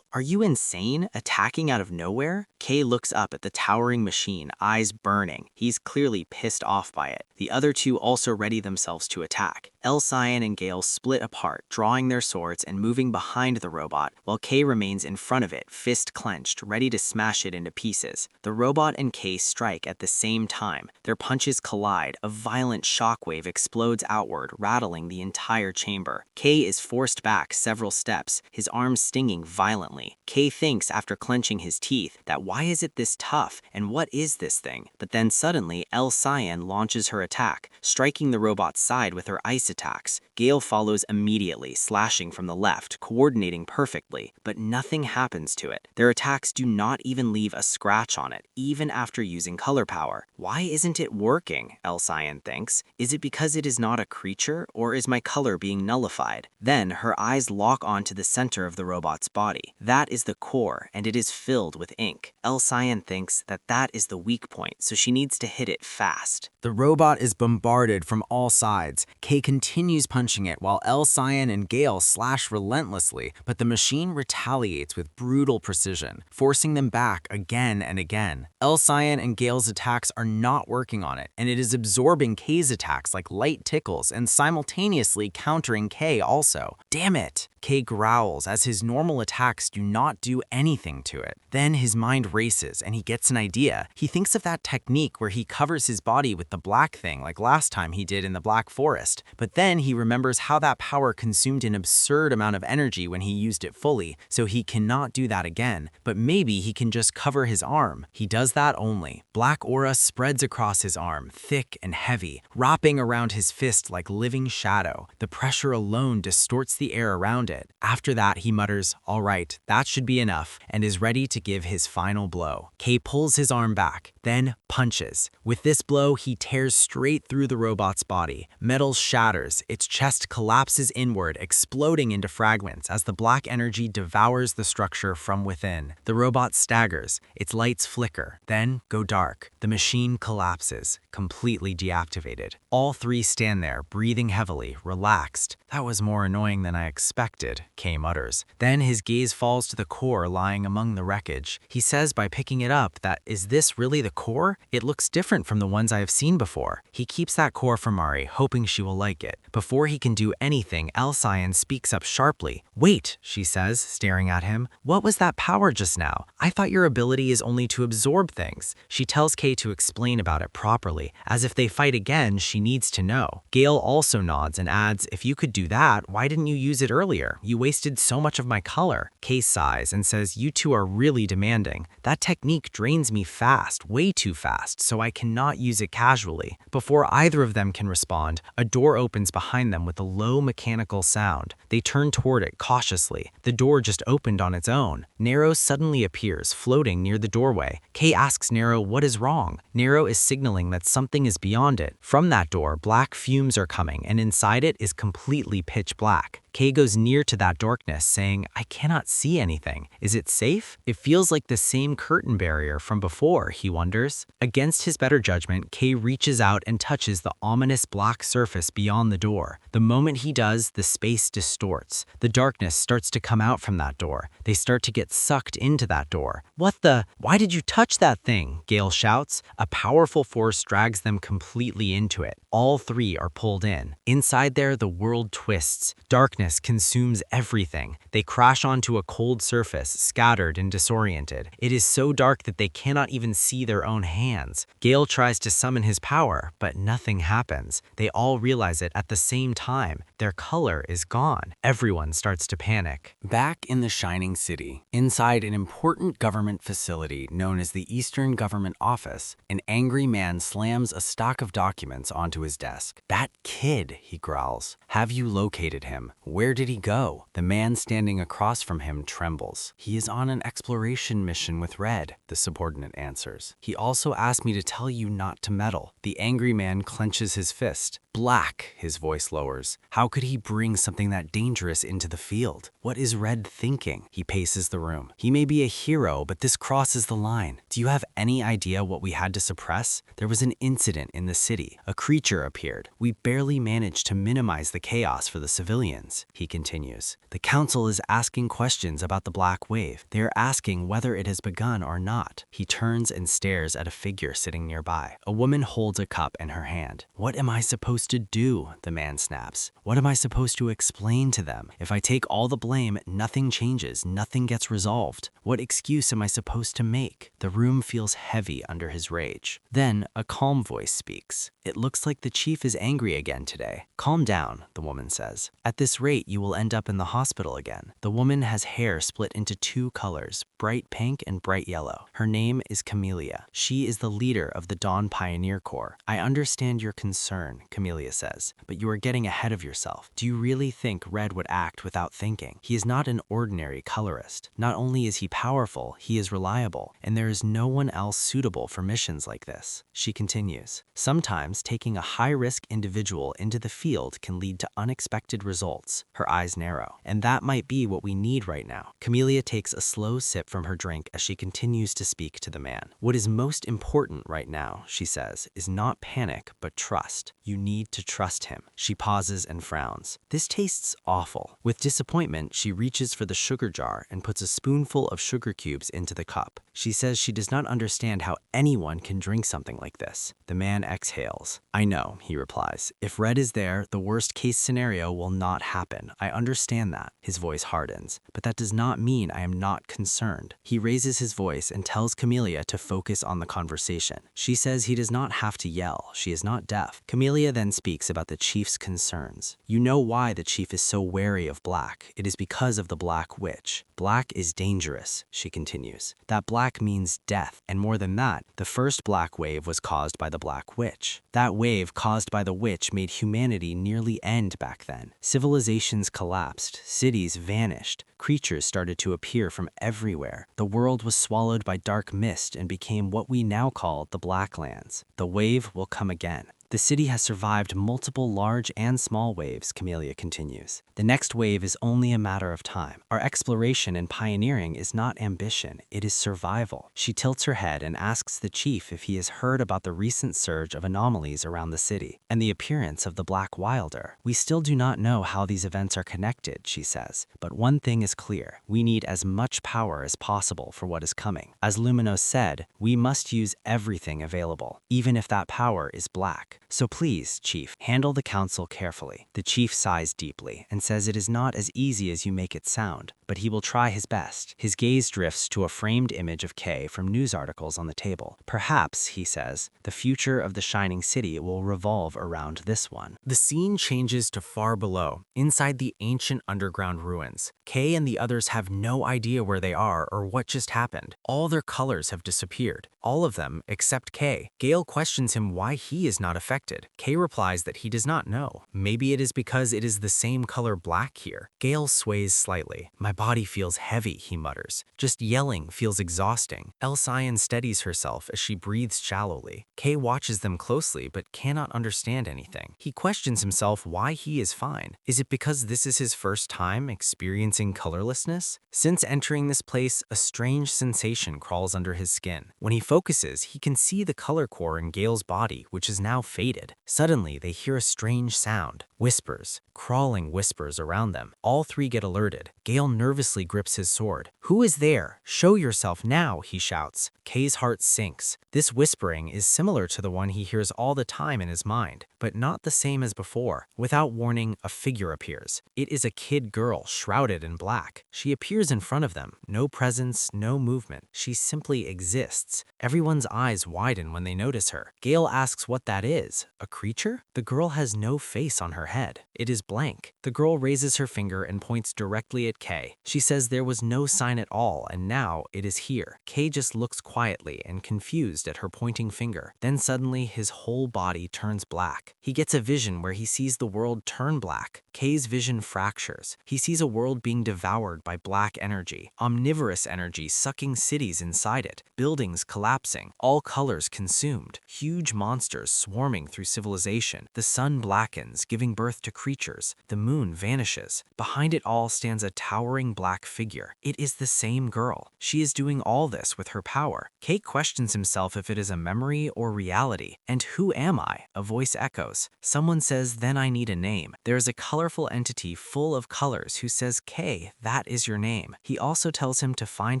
Are you insane? Attacking out of nowhere? K looks up at the towering machine, eyes burning. He's clearly pissed off by it. The other two also ready themselves to attack. L-Cyan and Gale split apart, drawing their swords and moving behind the robot, while K remains in front of it, fist clenched, ready to smash it into pieces. The robot and K strike at the same time. Their punches collide. A violent shockwave explodes outward, rattling the entire chamber. K is forced back several steps, his arms stinging violently. K thinks after clenching his teeth that why is it this tough and what is this thing? But then suddenly L-Cyan launches her attack, striking the robot's side with her ice attacks. Gale follows immediately, slashing from the left, coordinating perfectly, but nothing happens to it. Their attacks do not even leave a scratch on it, even after using color power. Why isn't it working? L-Cyan thinks. Is it because it is not a creature, or is my color being nullified? Then her eyes lock onto the center of the robot's body. That is the core, and it is filled with ink. L-Cyan thinks that that is the weak point, so she needs to hit it fast. The robot is bombarded from all sides. K continues punching it while L-Cyan and Gale slash relentlessly, but the machine retaliates with brutal precision, forcing them back again and again. L-Cyan and Gale's attacks are not working on it, and it is absorbing K's attacks like light tickles and simultaneously countering K also. Damn it! K growls as his normal attacks do not do anything to it. Then his mind races and he gets an idea. He thinks of that technique where he covers his body with the black thing like last time he did in the Black Forest. But then he remembers how that power consumed an absurd amount of energy when he used it fully, so he cannot do that again. But maybe he can just cover his arm. He does that only. Black aura spreads across his arm, thick and heavy, wrapping around his fist like living shadow. The pressure alone distorts the air around it. After that, he mutters, "All right, that should be enough," and is ready to give his final blow. K pulls his arm back, then punches. With this blow, he tears straight through the robot's body. Metal shatters, its chest collapses inward, exploding into fragments as the black energy devours the structure from within. The robot staggers, its lights flicker, then go dark. The machine collapses, completely deactivated. All three stand there, breathing heavily, relaxed. "That was more annoying than I expected," K mutters. Then his gaze falls to the core lying among the wreckage. He says by picking it up that, "Is this really the core? It looks different from the ones I have seen before." He keeps that core for Mari, hoping she will like it. Before he can do anything, L-Cyan speaks up sharply. "Wait," she says, staring at him. "What was that power just now? I thought your ability is only to absorb things." She tells K to explain about it properly. As if they fight again, she needs to know. Gale also nods and adds, "If you could do that, why didn't you use it earlier? You wasted so much of my color." K sighs and says, "You two are really demanding. That technique drains me fast, way too fast, so I cannot use it casually." Before either of them can respond, a door opens behind them with a low mechanical sound. They turn toward it cautiously. The door just opened on its own. Nero suddenly appears, floating near the doorway. K asks Nero what is wrong. Nero is signaling that something is beyond it. From that door, black fumes are coming, and inside it is completely pitch black. K goes near to that darkness, saying, "I cannot see anything. Is it safe?" It feels like the same curtain barrier from before, he wonders. Against his better judgment, K reaches out and touches the ominous black surface beyond the door. The moment he does, the space distorts. The darkness starts to come out from that door. They start to get sucked into that door. "What the? Why did you touch that thing?" Gale shouts. A powerful force drags them completely into it. All three are pulled in. Inside there, the world twists. Darkness darkness consumes everything. They crash onto a cold surface, scattered and disoriented. It is so dark that they cannot even see their own hands. Gale tries to summon his power, but nothing happens. They all realize it at the same time. Their color is gone. Everyone starts to panic. Back in the Shining City, inside an important government facility known as the Eastern Government Office, an angry man slams a stock of documents onto his desk. "That kid," he growls. "Have you located him? Where did he go?" The man standing across from him trembles. "He is on an exploration mission with Red," the subordinate answers. "He also asked me to tell you not to meddle." The angry man clenches his fist. "Black," his voice lowers. "How could he bring something that dangerous into the field? What is Red thinking?" He paces the room. "He may be a hero, but this crosses the line. Do you have any idea what we had to suppress? There was an incident in the city. A creature appeared. We barely managed to minimize the chaos for the civilians," he continues. "The council is asking questions about the Black Wave. They are asking whether it has begun or not." He turns and stares at a figure sitting nearby. A woman holds a cup in her hand. "What am I supposed to do?" the man snaps. "What am I supposed to explain to them? If I take all the blame, nothing changes, nothing gets resolved. What excuse am I supposed to make?" The room feels heavy under his rage. Then a calm voice speaks. "It looks like the chief is angry again today." "Calm down," the woman says. "At this rate, you will end up in the hospital again." The woman has hair split into two colors, bright pink and bright yellow. Her name is Camellia. She is the leader of the Dawn Pioneer Corps. "I understand your concern," Camellia says, "but you are getting ahead of yourself. Do you really think Red would act without thinking? He is not an ordinary colorist. Not only is he powerful, he is reliable, and there is no one else suitable for missions like this." She continues, "Sometimes taking a high-risk individual into the field can lead to unexpected results." Her eyes narrow. "And that might be what we need right now." Camellia takes a slow sip from her drink as she continues to speak to the man. "What is most important right now," she says, "is not panic, but trust. You need to trust him." She pauses and frowns. This tastes awful. With disappointment, she reaches for the sugar jar and puts a spoonful of sugar cubes into the cup. She says she does not understand how anyone can drink something like this. The man exhales. "I know," he replies. "If Red is there, the worst-case scenario will not happen. I understand that." His voice hardens. "But that does not mean I am not concerned." He raises his voice and tells Camellia to focus on the conversation. She says he does not have to yell. She is not deaf. Camellia then speaks about the chief's concerns. "You know why the chief is so wary of Black. It is because of the Black Witch. Black is dangerous," she continues. "That Black means death, and more than that, the first Black Wave was caused by the Black Witch. That wave caused by the witch made humanity nearly end back then. Civilizations collapsed, cities vanished, creatures started to appear from everywhere. The world was swallowed by dark mist and became what we now call the Blacklands. The wave will come again. The city has survived multiple large and small waves," Camellia continues. "The next wave is only a matter of time. Our exploration and pioneering is not ambition, it is survival." She tilts her head and asks the chief if he has heard about the recent surge of anomalies around the city and the appearance of the Black Wilder. "We still do not know how these events are connected," she says, "but one thing is clear. We need as much power as possible for what is coming. As Luminos said, we must use everything available, even if that power is black. So please, Chief, handle the council carefully." The chief sighs deeply and says it is not as easy as you make it sound, but he will try his best. His gaze drifts to a framed image of Kay from news articles on the table. "Perhaps," he says, "the future of the Shining City will revolve around this one." The scene changes to far below, inside the ancient underground ruins. Kay and the others have no idea where they are or what just happened. All their colors have disappeared. All of them except Kay. Gale questions him why he is not affected. Kay replies that he does not know. Maybe it is because it is the same color black here. Gale sways slightly. "My body feels heavy," he mutters. "Just yelling feels exhausting." Elsion steadies herself as she breathes shallowly. Kay watches them closely but cannot understand anything. He questions himself why he is fine. Is it because this is his first time experiencing colorlessness? Since entering this place, a strange sensation crawls under his skin. When he focuses, he can see the color core in Gale's body, which is now faded. Suddenly, they hear a strange sound. Whispers, crawling whispers around them. All three get alerted. Gale nervously grips his sword. "Who is there? Show yourself now," he shouts. Kay's heart sinks. This whispering is similar to the one he hears all the time in his mind, but not the same as before. Without warning, a figure appears. It is a kid girl shrouded in black. She appears in front of them. No presence, no movement. She simply exists. Everyone's eyes widen when they notice her. Gale asks what that is. A creature? The girl has no face on her head. It is blank. The girl raises her finger and points directly at Kay. She says there was no sign at all, and now it is here. Kay just looks quietly and confused at her pointing finger. Then suddenly his whole body turns black. He gets a vision where he sees the world turn black. Kay's vision fractures. He sees a world being devoured by black energy, omnivorous energy sucking cities inside it, buildings collapsing, all colors consumed, huge monsters swarming through civilization. The sun blackens, giving birth to creatures. The moon vanishes. Behind it all stands a towering black figure. It is the same girl. She is doing all this with her power. Kay questions himself if it is a memory or reality. And who am I? A voice echoes. Someone says, "Then I need a name." There is a colorful entity full of colors who says, "Kay, that is your name." He also tells him to find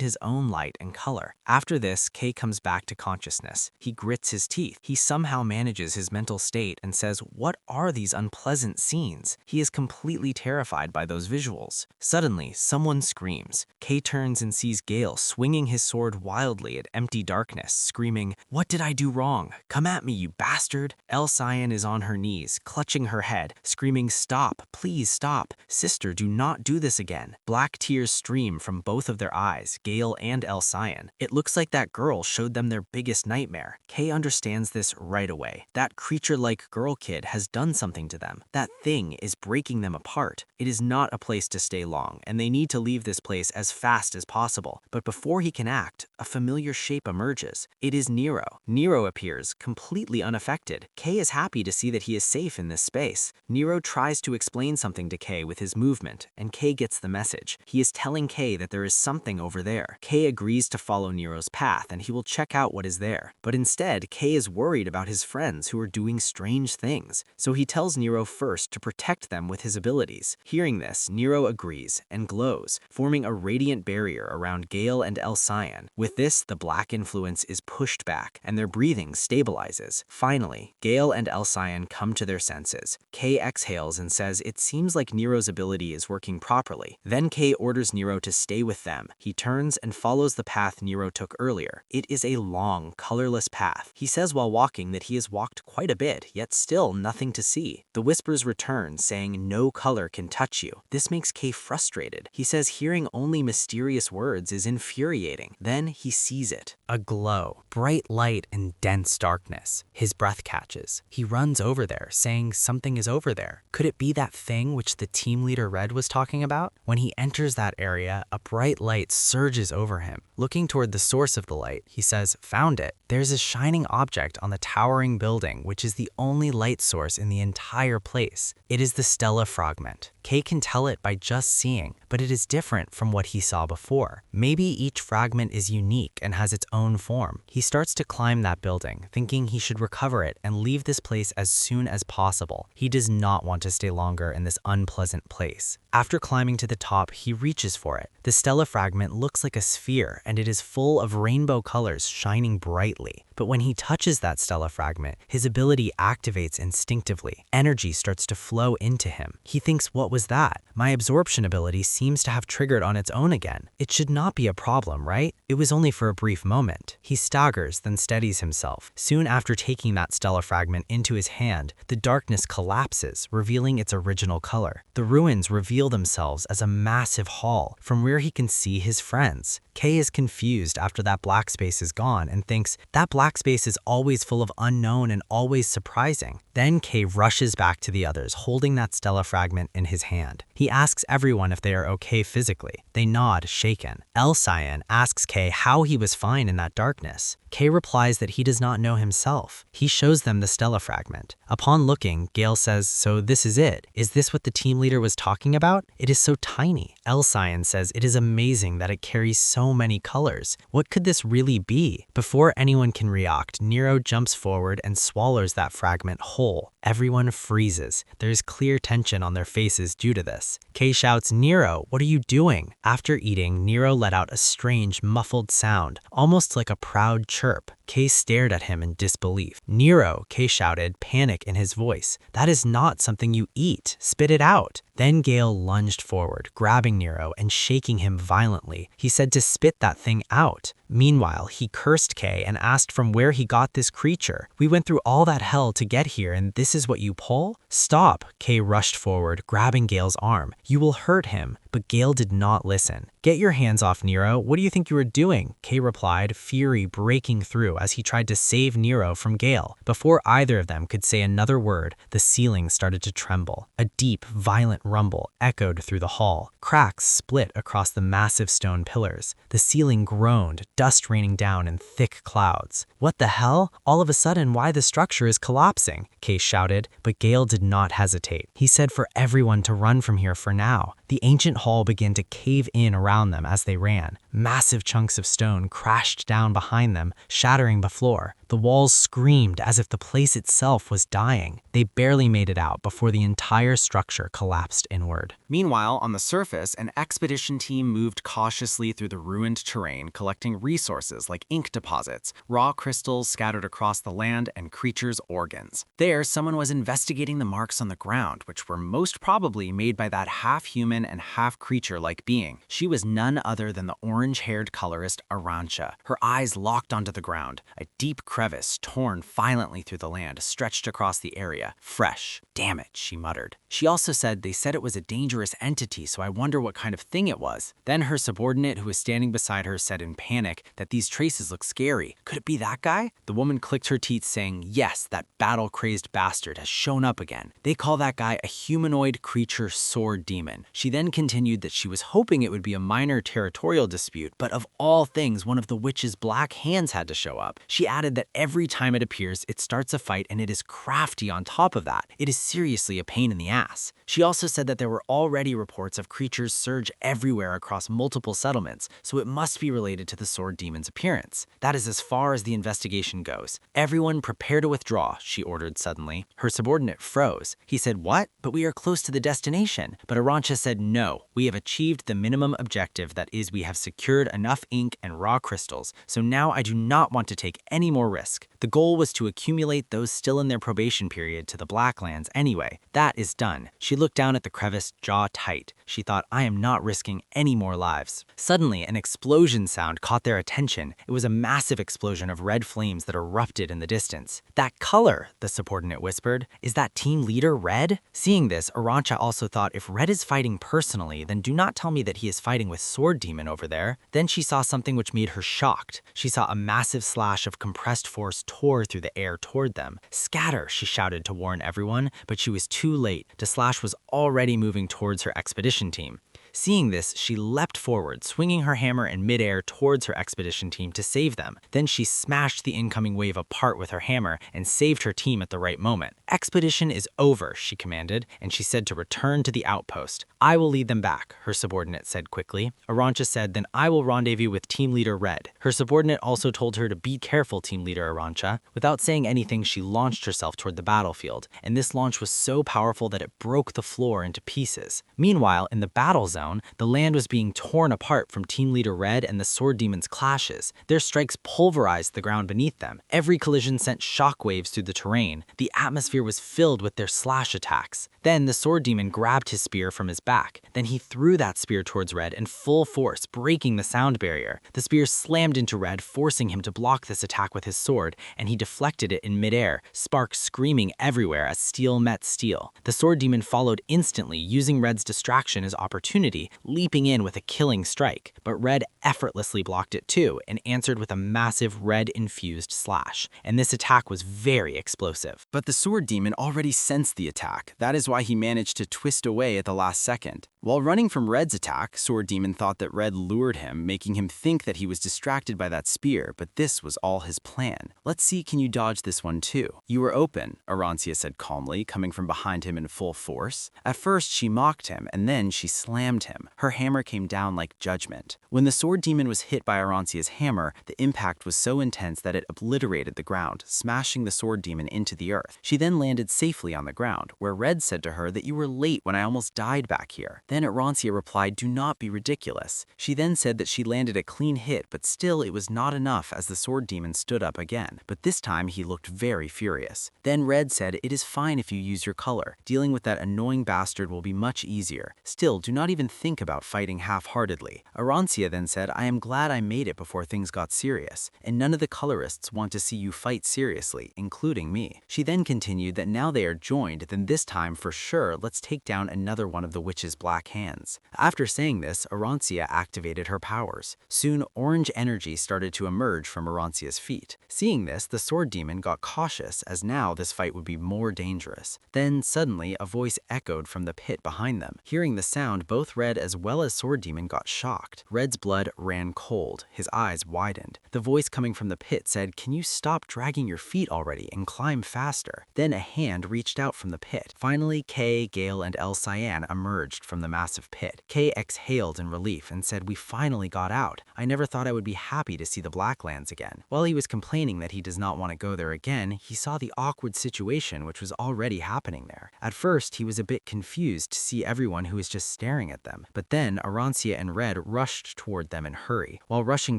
his own light and color. After this, Kay comes back to consciousness. He grits his teeth. He somehow manages his mental state and says, "What are these unpleasant scenes?" He is completely terrified by those visuals. Suddenly, someone screams. Kay turns and sees Gale swinging his sword wildly at empty darkness, screaming, "What did I do wrong? Come at me, you bastard!" Elsayen is on her knees, clutching her head, screaming, "Stop, please stop. Sister, do not do this again." Black tears stream from both of their eyes, Gale and Elsayen. It looks like that girl showed them their biggest nightmare. Kay understands this right away. That creature-like girl kid has done something to them. That thing is breaking them apart. It is not a place to stay long, and they need to leave this place as fast as possible. But before he can act, a familiar shape emerges. It is Nero. Nero appears, completely unaffected. Kay is happy to see that he is safe in this space. Nero tries to explain something to Kay with his movement, and Kay gets the message. He is telling Kay that there is something over there. Kay agrees to follow Nero's path, and he will check out what is there. But instead, Kay is worried about his friends who are doing strange things. So he tells Nero first to protect them with his abilities. Hearing this, Nero agrees and glows, forming a radiant barrier around Gale and Elsayen. With this, the black influence is pushed back, and their breathing stabilizes. Finally, Gale and Elsayen come to their senses. Kay exhales and says it seems like Nero's ability is working properly. Then Kay orders Nero to stay with them. He turns and follows the path Nero took earlier. It is a long, colorless path. He says while walking that he has walked quite a bit, yet still nothing to see. The whispers return, saying no color can touch you. This makes Kay frustrated. He says hearing only mysterious words is infuriating. Then he sees it. A glow, bright light and dense darkness. His breath catches. He runs over there, saying something is over there. Could it be that thing which the team leader Red was talking about? When he enters that area, a bright light surges over him. Looking toward the source of the light, he says, "Found it." There's a shining object on the towering building, which is the only light source in the entire place. It is the Stella fragment. Kay can tell it by just seeing, but it is different from what he saw before. Maybe each fragment is unique and has its own form. He starts to climb that building, thinking he should recover it and leave this place as soon as possible. He does not want to stay longer in this unpleasant place. After climbing to the top, he reaches for it. The Stella fragment looks like a sphere, and it is full of rainbow colors shining brightly. But when he touches that Stella fragment, his ability activates instinctively. Energy starts to flow into him. He thinks, what was that? My absorption ability seems to have triggered on its own again. It should not be a problem, right? It was only for a brief moment. He staggers, then steadies himself. Soon after taking that Stella fragment into his hand, the darkness collapses, revealing its original color. The ruins reveal themselves as a massive hall from where he can see his friends. Kay is confused after that black space is gone and thinks that black space is always full of unknown and always surprising. Then Kay rushes back to the others, holding that Stella fragment in his hand. He asks everyone if they are okay physically. They nod, shaken. Elsayen asks Kay how he was fine in that darkness. Kay replies that he does not know himself. He shows them the Stella fragment. Upon looking, Gale says, "So this is it? Is this what the team leader was talking about? It is so tiny." Elsayen says it is amazing that it carries so so many colors. What could this really be? Before anyone can react, Nero jumps forward and swallows that fragment whole. Everyone freezes. There's clear tension on their faces due to this. Kay shouts, "Nero, what are you doing?" After eating, Nero let out a strange, muffled sound, almost like a proud chirp. Kay stared at him in disbelief. "Nero," Kay shouted, panic in his voice. "That is not something you eat. Spit it out." Then Gale lunged forward, grabbing Nero and shaking him violently. He said to spit that thing out. Meanwhile, he cursed Kay and asked from where he got this creature. "We went through all that hell to get here and this is what you pull?" "Stop!" Kay rushed forward, grabbing Gale's arm. "You will hurt him." But Gale did not listen. "Get your hands off Nero. What do you think you are doing?" Kay replied, fury breaking through as he tried to save Nero from Gale. Before either of them could say another word, the ceiling started to tremble. A deep, violent rumble echoed through the hall. Cracks split across the massive stone pillars. The ceiling groaned, dust raining down in thick clouds. "What the hell? All of a sudden, why the structure is collapsing?" Kay shouted, but Gale did not hesitate. He said for everyone to run from here for now. The ancient hall began to cave in around them as they ran. Massive chunks of stone crashed down behind them, shattering the floor. The walls screamed as if the place itself was dying. They barely made it out before the entire structure collapsed inward. Meanwhile, on the surface, an expedition team moved cautiously through the ruined terrain, collecting resources like ink deposits, raw crystals scattered across the land, and creatures' organs. There, someone was investigating the marks on the ground, which were most probably made by that half-human and half-creature-like being. She was none other than the orange-haired colorist Arantxa. Her eyes locked onto the ground. A deep crevice, torn violently through the land, stretched across the area. "Fresh. Damn it," she muttered. She also said, "They said it was a dangerous entity, so I wonder what kind of thing it was." Then her subordinate, who was standing beside her, said in panic that these traces look scary. "Could it be that guy?" The woman clicked her teeth, saying, "Yes, that battle-crazed bastard has shown up again. They call that guy a humanoid creature sword demon." She then continued that she was hoping it would be a minor territorial dispute, but of all things, one of the witch's black hands had to show up. She added that every time it appears, it starts a fight, and it is crafty on top of that. It is seriously a pain in the ass. She also said that there were already reports of creatures surge everywhere across multiple settlements, so it must be related to the sword demon's appearance. That is as far as the investigation goes. "Everyone prepare to withdraw," she ordered suddenly. Her subordinate froze. He said, "What? But we are close to the destination." But Arantxa said, "No, we have achieved the minimum objective, that is, we have secured enough ink and raw crystals, so now I do not want to take any more risk. The goal was to accumulate those still in their probation period to the Blacklands anyway. That is done." She looked down at the crevice, jaw tight. She thought, "I am not risking any more lives." Suddenly, an explosion sound caught their attention. It was a massive explosion of red flames that erupted in the distance. "That color," the subordinate whispered. "Is that team leader Red?" Seeing this, Arantxa also thought, if Red is fighting personally, then do not tell me that he is fighting with Sword Demon over there. Then she saw something which made her shocked. She saw a massive slash of compressed force tore through the air toward them. "Scatter," she shouted to warn everyone, but she was too late. The slash was already moving towards her expedition team. Seeing this, she leapt forward, swinging her hammer in midair towards her expedition team to save them. Then she smashed the incoming wave apart with her hammer and saved her team at the right moment. "Expedition is over," she commanded, and she said to return to the outpost. "I will lead them back," her subordinate said quickly. Arantxa said, "Then I will rendezvous with Team Leader Red." Her subordinate also told her to be careful, Team Leader Arantxa. Without saying anything, she launched herself toward the battlefield, and this launch was so powerful that it broke the floor into pieces. Meanwhile, in the battle zone, the land was being torn apart from Team Leader Red and the Sword Demon's clashes. Their strikes pulverized the ground beneath them. Every collision sent shockwaves through the terrain. The atmosphere was filled with their slash attacks. Then the Sword Demon grabbed his spear from his back. Then he threw that spear towards Red in full force, breaking the sound barrier. The spear slammed into Red, forcing him to block this attack with his sword, and he deflected it in midair, sparks screaming everywhere as steel met steel. The Sword Demon followed instantly, using Red's distraction as opportunity, leaping in with a killing strike. But Red effortlessly blocked it too, and answered with a massive red-infused slash. And this attack was very explosive. But the Sword Demon already sensed the attack. That is why he managed to twist away at the last second. While running from Red's attack, Sword Demon thought that Red lured him, making him think that he was distracted by that spear, but this was all his plan. Let's see, can you dodge this one too? You were open, Arancia said calmly, coming from behind him in full force. At first, she mocked him, and then she slammed him. Her hammer came down like judgment. When the Sword Demon was hit by Arancia's hammer, the impact was so intense that it obliterated the ground, smashing the Sword Demon into the earth. She then landed safely on the ground, where Red said to her that you were late when I almost died back here. Then Arancia replied, do not be ridiculous. She then said that she landed a clean hit, but still it was not enough as the Sword Demon stood up again. But this time he looked very furious. Then Red said, it is fine if you use your color. Dealing with that annoying bastard will be much easier. Still, do not even think about fighting half-heartedly. Arancia then said, I am glad I made it before things got serious, and none of the colorists want to see you fight seriously, including me. She then continued that now they are joined, then this time for sure let's take down another one of the witch's black hands. After saying this, Arancia activated her powers. Soon, orange energy started to emerge from Arancia's feet. Seeing this, the Sword Demon got cautious as now this fight would be more dangerous. Then, suddenly, a voice echoed from the pit behind them. Hearing the sound, both Red as well as Sword Demon got shocked. Red's blood ran cold. His eyes widened. The voice coming from the pit said, can you stop dragging your feet already and climb faster? Then a hand reached out from the pit. Finally, Kay, Gale, and El Cyan emerged from the massive pit. Kay exhaled in relief and said, we finally got out. I never thought I would be happy to see the Blacklands again. While he was complaining that he does not want to go there again, he saw the awkward situation which was already happening there. At first, he was a bit confused to see everyone who was just staring at them. But then, Arancia and Red rushed toward them in a hurry. While rushing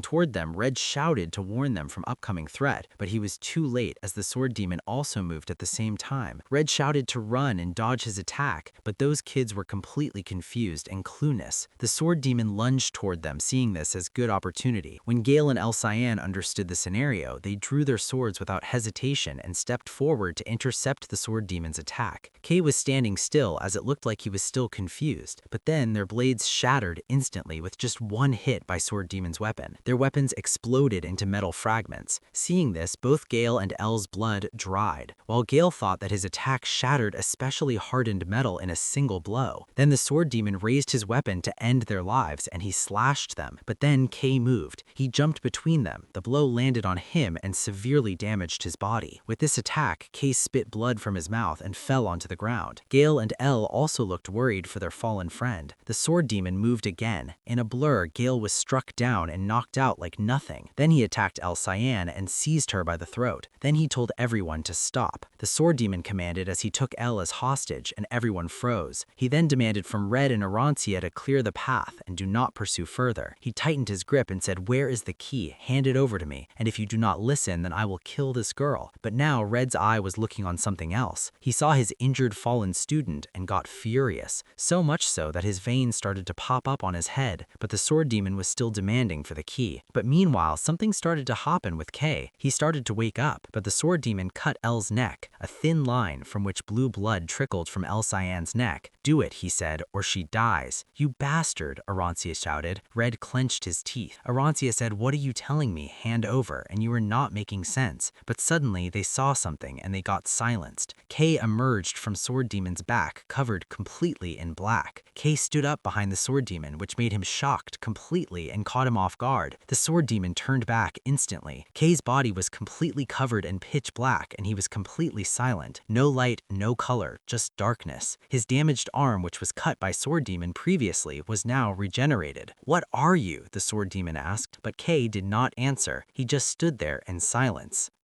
toward them, Red shouted to warn them from upcoming threat, but he was too late as the Sword Demon also moved at the same time. Red shouted to run and dodge his attack, but those kids were completely confused and clueless. The Sword Demon lunged toward them, seeing this as good opportunity. When Gale and El Cyan understood the scenario, they drew their swords without hesitation and stepped forward to intercept the Sword Demon's attack. Kay was standing still as it looked like he was still confused, but then their blades shattered instantly with just one hit by Sword Demon's weapon. Their weapons exploded into metal fragments. Seeing this, both Gale and El's blood dried, while Gale thought that his attack shattered especially hardened metal in a single blow. Then the Sword Demon raised his weapon to end their lives and he slashed them, but then Kay moved. He jumped between them. The blow landed on him and severely damaged his body. With this attack, Kay spit blood from his mouth and fell onto the ground. Gale and El also looked worried for their fallen friend. The Sword Demon moved again. In a blur, Gale was struck down and knocked out like nothing. Then he attacked El Cyan and seized her by the throat. Then he told everyone to stop. The Sword Demon commanded as he took El as hostage and everyone froze. He then demanded from Red and Arancia to clear the path and do not pursue further. He tightened his grip and said, where is the key? Hand it over to me, and if you do not listen, then I will kill this girl. But now Red's eye was looking on something else. He saw his injured fallen student and got furious, so much so that his veins started to pop up on his head, but the Sword Demon was still demanding for the key. But meanwhile, something started to happen with Kay. He started to wake up, but the Sword Demon cut El's neck, a thin line from which blue blood trickled from El Cyan's neck. Do it, he said, or she dies. You bastard, Arancia shouted. Red clenched his teeth. Arancia said, what are you telling me? Hand over, and you are not making sense. But suddenly they saw something and they got silenced. Kay emerged from Sword Demon's back, covered completely in black. Kay stood up behind the Sword Demon, which made him shocked completely and caught him off guard. The Sword Demon turned back instantly. Kay's body was completely covered in pitch black and he was completely silent. No light, no color, just darkness. His damaged arm, which was cut by Sword Demon previously, was now regenerated. What are you? The Sword Demon asked, but Kay did not answer. He just stood there in silence.